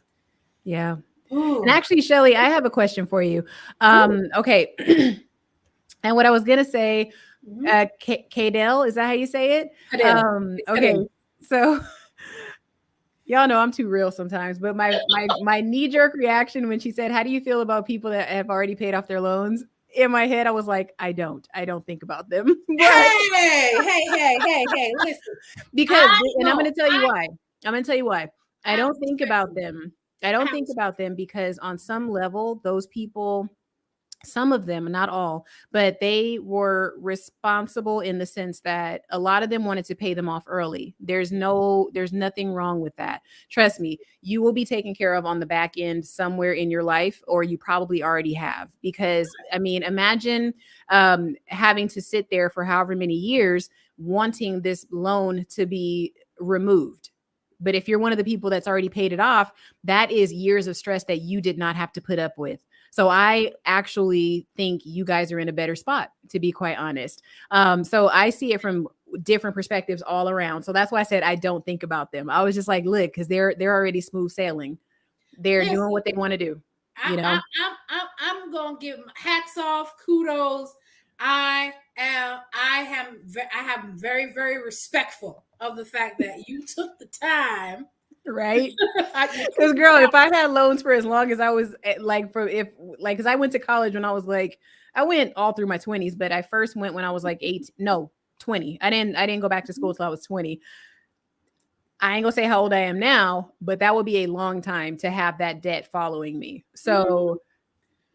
Yeah. And Ooh, actually, Shelly, I have a question for you. ooh, Okay. And what I was gonna say, mm-hmm. Kadel, is that how you say it? Cadell. It's Okay. Cadell. So y'all know I'm too real sometimes, but my knee-jerk reaction when she said, "How do you feel about people that have already paid off their loans?" In my head, I was like, I don't think about them. But Hey, listen. because, I and I'm know. going to tell you why. I'm going to tell you why. I I have don't think respect about for you. them. I I don't have think respect. about them because on some level, those people, some of them, not all, but they were responsible in the sense that a lot of them wanted to pay them off early. There's nothing wrong with that. Trust me, you will be taken care of on the back end somewhere in your life, or you probably already have. Because I mean, imagine having to sit there for however many years wanting this loan to be removed. But if you're one of the people that's already paid it off, that is years of stress that you did not have to put up with. So I actually think you guys are in a better spot, to be quite honest. So I see it from different perspectives all around. So that's why I said I don't think about them. I was just like, look, because they're already smooth sailing. They're doing Listen, what they want to do. I, You I, know, I'm gonna give hats off, kudos. I have very, very respectful of the fact that you took the time. right? You Because took the girl, time. if I had loans for as long as I was like for if like because I went to college when I was like I went all through my 20s, but I first went when I was like 18, no, 20. I didn't go back to school till I was 20. I ain't gonna say how old I am now, but that would be a long time to have that debt following me. Mhm. So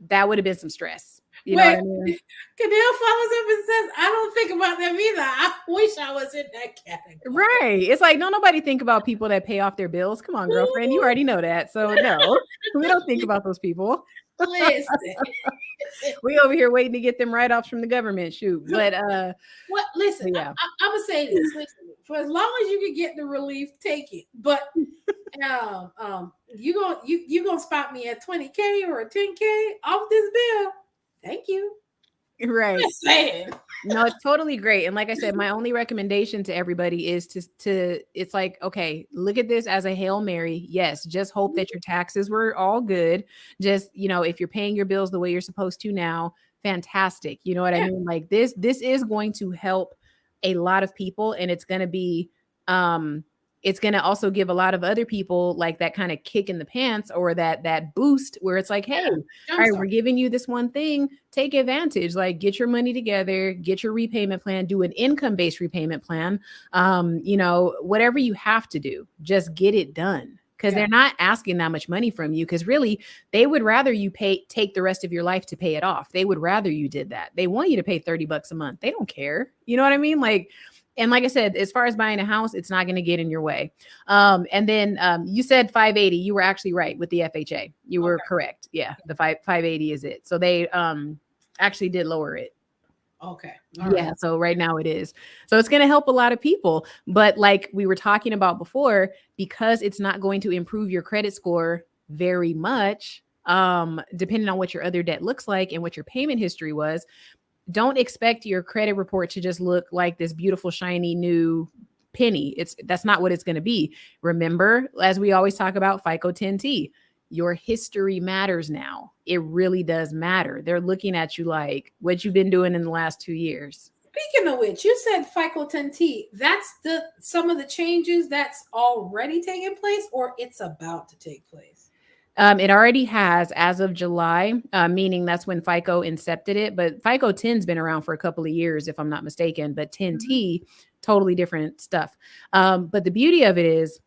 that would have been some stress. You know what Wait, I mean? Cadell follows up and says, "I don't think about them either. I wish I was in that category." Right. It's like don't nobody think about people that pay off their bills. Come on, girlfriend. You already know that. So no, we don't think about those people. Listen, We over here waiting to get them write-offs from the government. Shoot. what? Listen, But yeah. I'm gonna say this. Listen, for as long as you can get the relief, take it. But you gonna spot me at 20K or a 10K off this bill? Thank you. Right. Just saying. No, it's totally great. And like I said, my only recommendation to everybody is to it's like, okay, look at this as a Hail Mary. Yes, just hope that your taxes were all good. Just, if you're paying your bills the way you're supposed to now, fantastic. You know what I Yeah, mean? Like this is going to help a lot of people and um it's going to also give a lot of other people like that kind of kick in the pants or that boost where it's like, hey, yeah. all Jump right, we're start. giving you this one thing, take advantage, like get your money together, get your repayment plan, do an income-based repayment plan. Whatever you have to do, just get it done because Yeah, they're not asking that much money from you because really they would rather you take the rest of your life to pay it off. They would rather you did that. They want you to pay $30 a month. They don't care. You know what I mean? Like, and like I said, as far as buying a house, it's not going to get in your way. And then you said 580. You were actually right with the FHA. You were okay, correct. Yeah, the 580 is it. So they actually did lower it. okay, all right. Yeah, so right now it is. So it's going to help a lot of people. But like we were talking about before, because it's not going to improve your credit score very much, depending on what your other debt looks like and what your payment history was, don't expect your credit report to just look like this beautiful, shiny new penny. That's not what it's going to be. Remember, as we always talk about FICO 10T, your history matters now. It really does matter. They're looking at you like what you've been doing in the last 2 years. Speaking of which, you said FICO 10T. That's some of the changes that's already taking place, or it's about to take place. It already has as of July, meaning that's when FICO incepted it. But FICO 10's been around for a couple of years, if I'm not mistaken. But 10T, totally different stuff. But the beauty of it is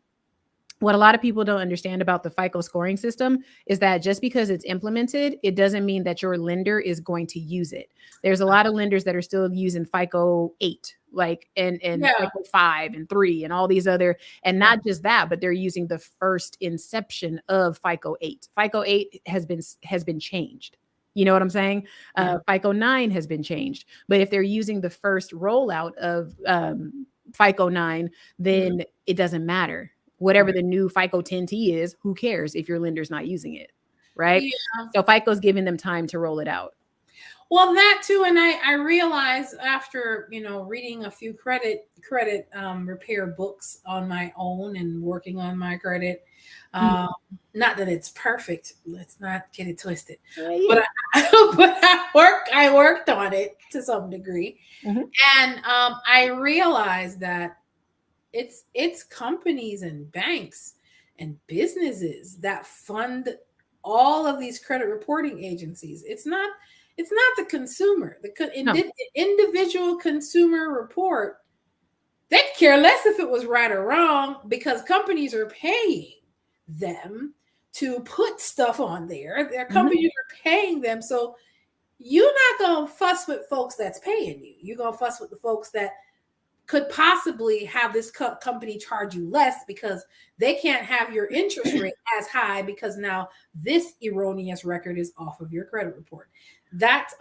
what a lot of people don't understand about the FICO scoring system is that just because it's implemented, it doesn't mean that your lender is going to use it. There's a lot of lenders that are still using FICO 8, like and Yeah. FICO 5 and 3 and all these other, and not just that, but they're using the first inception of FICO 8. FICO 8 has been changed. You know what I'm saying? Yeah. FICO 9 has been changed. But if they're using the first rollout of FICO 9, then it doesn't matter. Whatever the new FICO 10T is, who cares if your lender's not using it, right? Yeah. So FICO's giving them time to roll it out. Well, that too, and I realized after reading a few credit repair books on my own and working on my credit. Mhm. Not that it's perfect. Let's not get it twisted. Yeah. But I worked on it to some degree, Mhm. and I realized that it's companies and banks and businesses that fund all of these credit reporting agencies. It's not the consumer. No. Individual consumer report, they care less if it was right or wrong because companies are paying them to put stuff on there. Their companies are paying them. So you're not going to fuss with folks that's paying you. You're going to fuss with the folks that could possibly have this company charge you less because they can't have your interest rate as high because now this erroneous record is off of your credit report. That's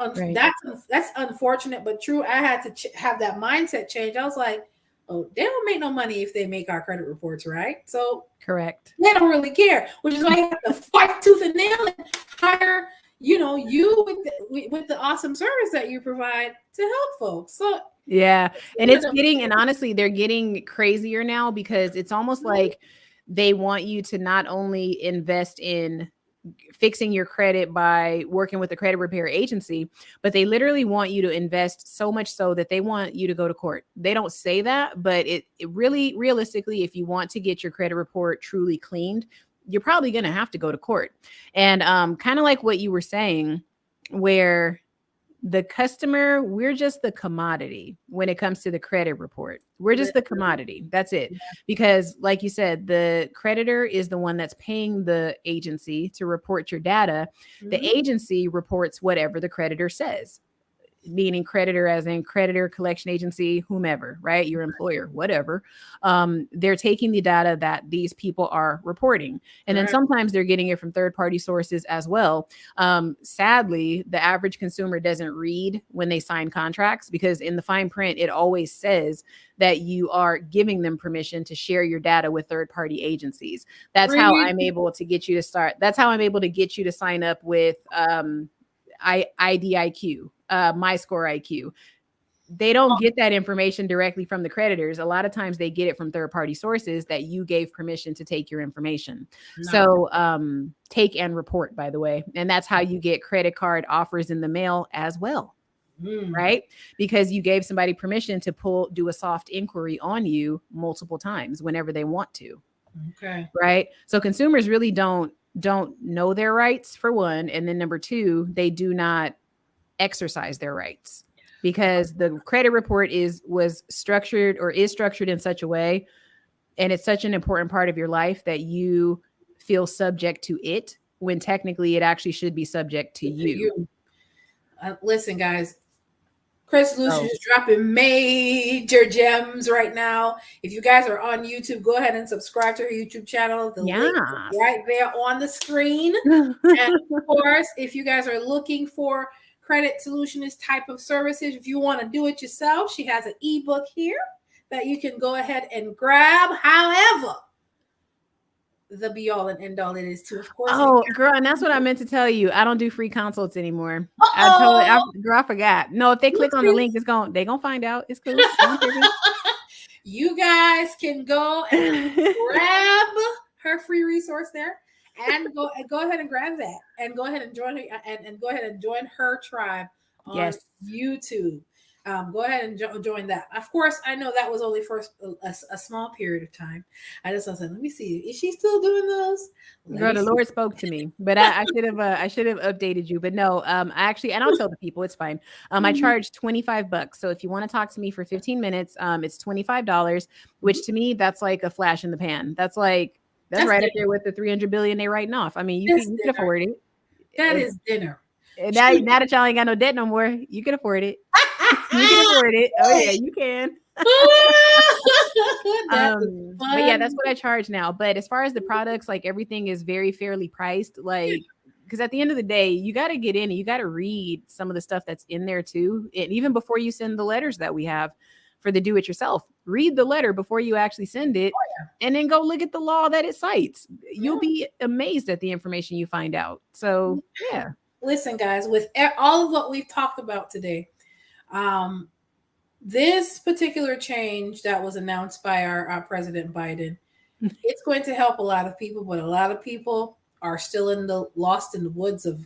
unfortunate but true. I had to have that mindset change. I was like, oh, they don't make no money if they make our credit reports right. So correct. They don't really care, which is why you have to fight tooth and nail and hire you with the awesome service that you provide to help folks. So yeah, and it's getting, and honestly, they're getting crazier now because it's almost like they want you to not only invest in fixing your credit by working with a credit repair agency, but they literally want you to invest so much so that they want you to go to court. They don't say that, but it really realistically, if you want to get your credit report truly cleaned, you're probably going to have to go to court. And kind of like what you were saying, where the customer, we're just the commodity when it comes to the credit report. We're just the commodity. That's it. Because like you said, the creditor is the one that's paying the agency to report your data. The agency reports whatever the creditor says, meaning creditor as in creditor, collection agency, whomever, right? Your employer, whatever. They're taking the data that these people are reporting. And then sometimes they're getting it from third-party sources as well. Sadly, the average consumer doesn't read when they sign contracts because in the fine print, it always says that you are giving them permission to share your data with third-party agencies. That's how I'm able to get you to start. That's how I'm able to get you to sign up with IDIQ. My Score IQ. They don't get that information directly from the creditors. A lot of times they get it from third-party sources that you gave permission to take your information. So take and report, by the way. And that's how you get credit card offers in the mail as well. Right? Because you gave somebody permission to do a soft inquiry on you multiple times whenever they want to. Okay. Right? So consumers really don't know their rights, for one. And then number two, they do not exercise their rights because the credit report was structured or is structured in such a way, and it's such an important part of your life that you feel subject to it when technically it actually should be subject to you. Listen, guys, Credit Solutionist is dropping major gems right now. If you guys are on YouTube, go ahead and subscribe to her YouTube channel. The link is right there on the screen. And of course, if you guys are looking for Credit Solutionist type of services, if you want to do it yourself, she has an ebook here that you can go ahead and grab. However, the be all and end all it is too, of course. Oh, girl, and that's what I meant to tell you. I don't do free consults anymore. Girl, I forgot. No, if they click on the link, they're gonna find out. It's cool. You guys can go and grab her free resource there. And go ahead and grab that, and go ahead and join her, and go ahead and join her tribe on YouTube. Go ahead and join that. Of course, I know that was only for a small period of time. I just was like, let me see, is she still doing those? Girl, the Lord spoke to me, but I should have updated you. But no, actually, and I'll tell the people it's fine. I charge $25. So if you want to talk to me for 15 minutes, it's $25, which to me, that's like a flash in the pan. That's like That's right up there with the 300 billion they writing off. I mean, you can afford it. That is dinner. Now that y'all ain't got no debt no more, you can afford it. You can afford it. Oh yeah, you can. But yeah, that's what I charge now. But as far as the products, like everything is very fairly priced. Like, because at the end of the day, you got to get in and you got to read some of the stuff that's in there too. And even before you send the letters that we have for the do-it-yourself, read the letter before you actually send it, and then go look at the law that it cites. You'll be amazed at the information you find out. So yeah. Listen, guys, with all of what we've talked about today, this particular change that was announced by our President Biden, it's going to help a lot of people, but a lot of people are still lost in the woods of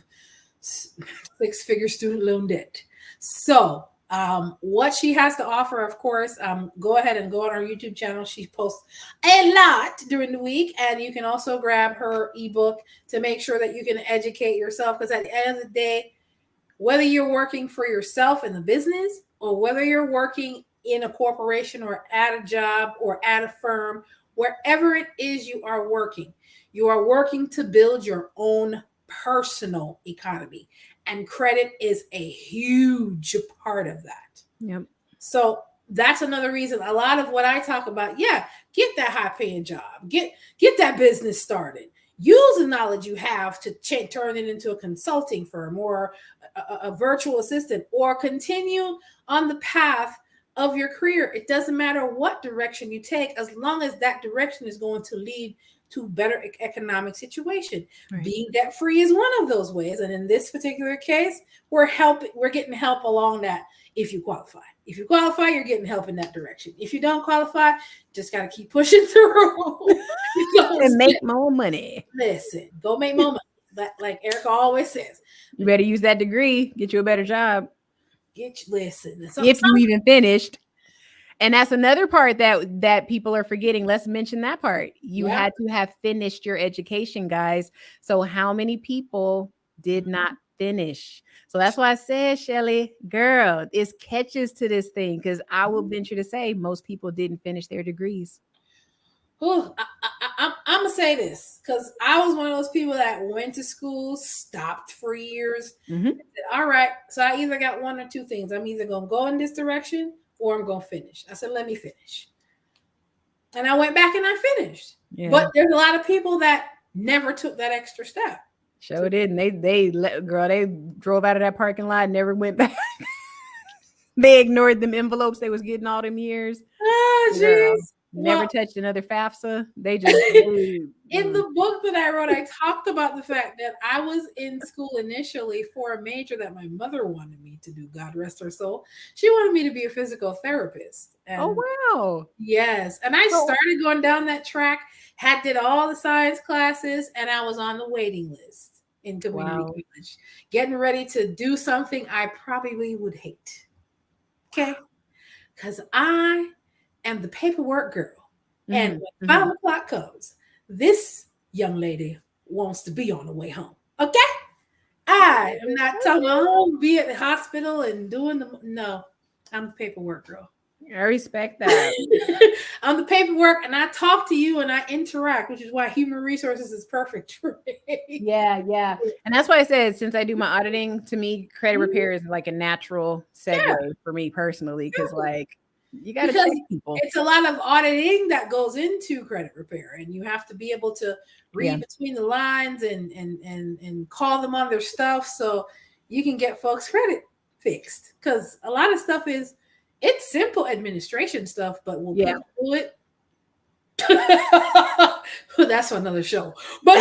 six-figure student loan debt. So what she has to offer, of course, go ahead and go on our YouTube channel. She posts a lot during the week, and you can also grab her ebook to make sure that you can educate yourself, because at the end of the day, whether you're working for yourself in the business or whether you're working in a corporation or at a job or at a firm, wherever it is you are working to build your own personal economy. And credit is a huge part of that. Yep. So that's another reason a lot of what I talk about, get that high paying job, get that business started. Use the knowledge you have to turn it into a consulting firm or a virtual assistant, or continue on the path of your career. It doesn't matter what direction you take, as long as that direction is going to lead to better economic situation. Right. Being debt free is one of those ways. And in this particular case, we're getting help along that. If you qualify, you're getting help in that direction. If you don't qualify, just got to keep pushing through and make more money. Listen, go make more money. Like Erica always says, you better use that degree, get you a better job. Listen, if you even finished. And that's another part that people are forgetting. Let's mention that part. You had to have finished your education, guys. So how many people did not finish? So that's why I said, Shelly, girl, it's catches to this thing, because I will venture to say most people didn't finish their degrees. I'm going to say this, because I was one of those people that went to school, stopped for years. Mm-hmm. Said, all right, so I either got one or two things. I'm either going to go in this direction or I'm going to finish. I said, let me finish. And I went back and I finished. Yeah. But there's a lot of people that never took that extra step. Sure didn't. They drove out of that parking lot, never went back. They ignored them envelopes they was getting all them years. Oh, jeez. Never touched another FAFSA. They just in the book that I wrote, I talked about the fact that I was in school initially for a major that my mother wanted me to do. God rest her soul. She wanted me to be a physical therapist. And oh wow! Yes, and I started going down that track. Did all the science classes, and I was on the waiting list in community college, getting ready to do something I probably would hate. Okay, because I am the paperwork girl. Mm-hmm. And when 5 o'clock comes, this young lady wants to be on the way home. Okay? I am not talking about be at the hospital and doing no. I'm the paperwork girl. I respect that. I'm the paperwork, and I talk to you and I interact, which is why human resources is perfect for me. Yeah. And that's why I said, since I do my auditing, to me, credit repair is like a natural segue for me personally, because you got to check people. It's a lot of auditing that goes into credit repair, and you have to be able to read between the lines and call them on their stuff so you can get folks' credit fixed. Because a lot of stuff it's simple administration stuff, but will people do it? That's another show. But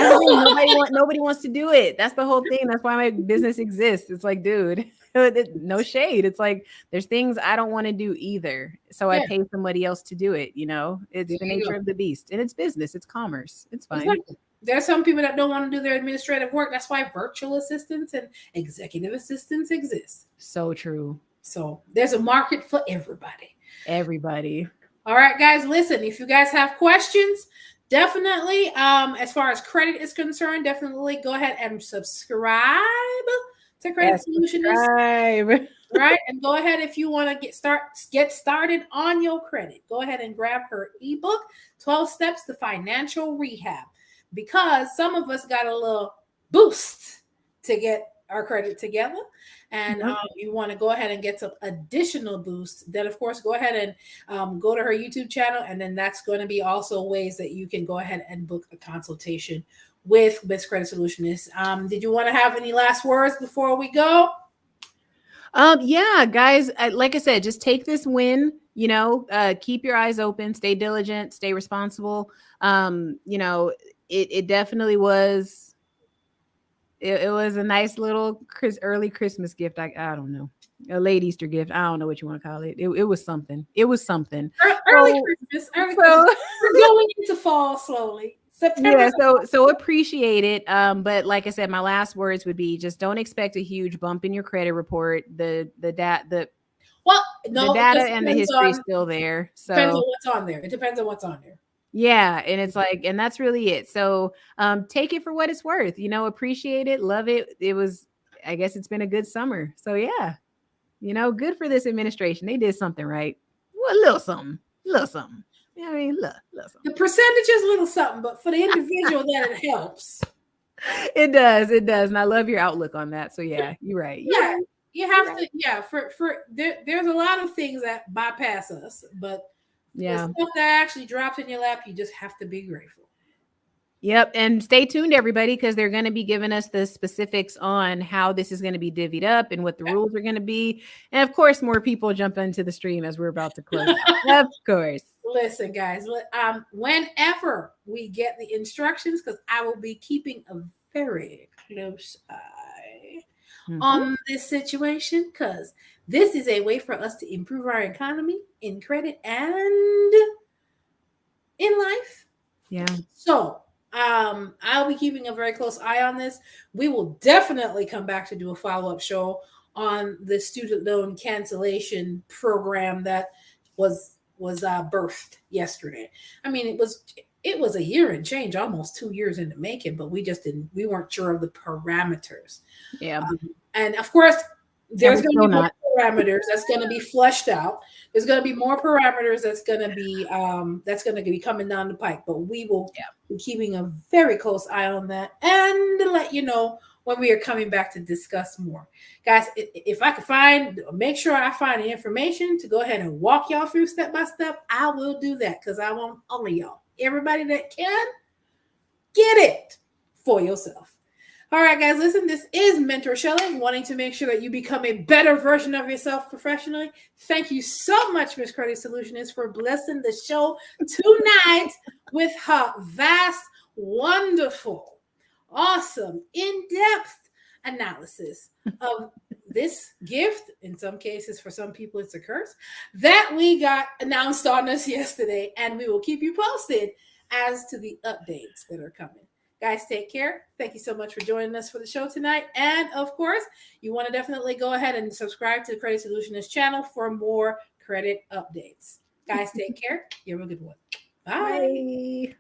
nobody wants to do it. That's the whole thing. That's why my business exists. It's like, dude, no shade. It's like there's things I don't want to do either, so I pay somebody else to do it. It's the nature of the beast, and it's business. It's commerce. It's fine. Exactly. There's some people that don't want to do their administrative work. That's why virtual assistants and executive assistants exist. So true. So there's a market for everybody. Everybody. All right, guys, listen, if you guys have questions, definitely, as far as credit is concerned, definitely go ahead and subscribe to Credit Solutionist. Right? And go ahead if you want to get started on your credit. Go ahead and grab her ebook, 12 Steps to Financial Rehab. because some of us got a little boost to get our credit together, and you want to go ahead and get some additional boost, then of course go ahead and go to her YouTube channel, and then that's going to be also ways that you can go ahead and book a consultation with Miss Credit Solutionist. Did you want to have any last words before we go? Yeah, guys, like I said, just take this win, keep your eyes open, stay diligent, stay responsible. It definitely was, it was a nice little early Christmas gift. I don't know, a late Easter gift. I don't know what you want to call it. It was something. It was something. Early Christmas. We're going into fall slowly. September. Yeah, so appreciate it. But like I said, my last words would be just don't expect a huge bump in your credit report. The data and the history is still there. So depends on what's on there. It depends on what's on there. Yeah, and it's like, and that's really it. So take it for what it's worth. Appreciate it, love it. I guess it's been a good summer. So yeah, good for this administration. They did something right. Well, a little something. I mean, look, the percentage is a little something, but for the individual, that it helps. It does, and I love your outlook on that. So yeah, you're right. Yeah, you have to. Yeah, there's a lot of things that bypass us, but the stuff that actually drops in your lap, you just have to be grateful. Yep, and stay tuned, everybody, because they're going to be giving us the specifics on how this is going to be divvied up and what the rules are going to be. And of course, more people jump into the stream as we're about to close. Of course. Listen, guys, whenever we get the instructions, because I will be keeping a very close eye on this situation, because this is a way for us to improve our economy in credit and in life. Yeah. So I'll be keeping a very close eye on this. We will definitely come back to do a follow-up show on the student loan cancellation program that was birthed yesterday. I mean, it was a year and change, almost 2 years in the making, but we weren't sure of the parameters. Yeah. And of course, there's going to be more parameters that's going to be fleshed out. There's going to be more parameters that's going to be coming down the pike, but we will be keeping a very close eye on that and to let you know when we are coming back to discuss more. Guys, if I can make sure I find the information to go ahead and walk y'all through step by step, I will do that, because I want all of y'all, everybody that can, get it for yourself. All right, guys, listen, this is MentorShelly, wanting to make sure that you become a better version of yourself professionally. Thank you so much, Miss Credit Solutionist, for blessing the show tonight with her vast, wonderful, awesome, in-depth analysis of this gift. In some cases, for some people, it's a curse that we got announced on us yesterday, and we will keep you posted as to the updates that are coming. Guys, take care. Thank you so much for joining us for the show tonight. And of course, you want to definitely go ahead and subscribe to the Credit Solutionist channel for more credit updates. Guys, take care. You have a good one. Bye. Bye.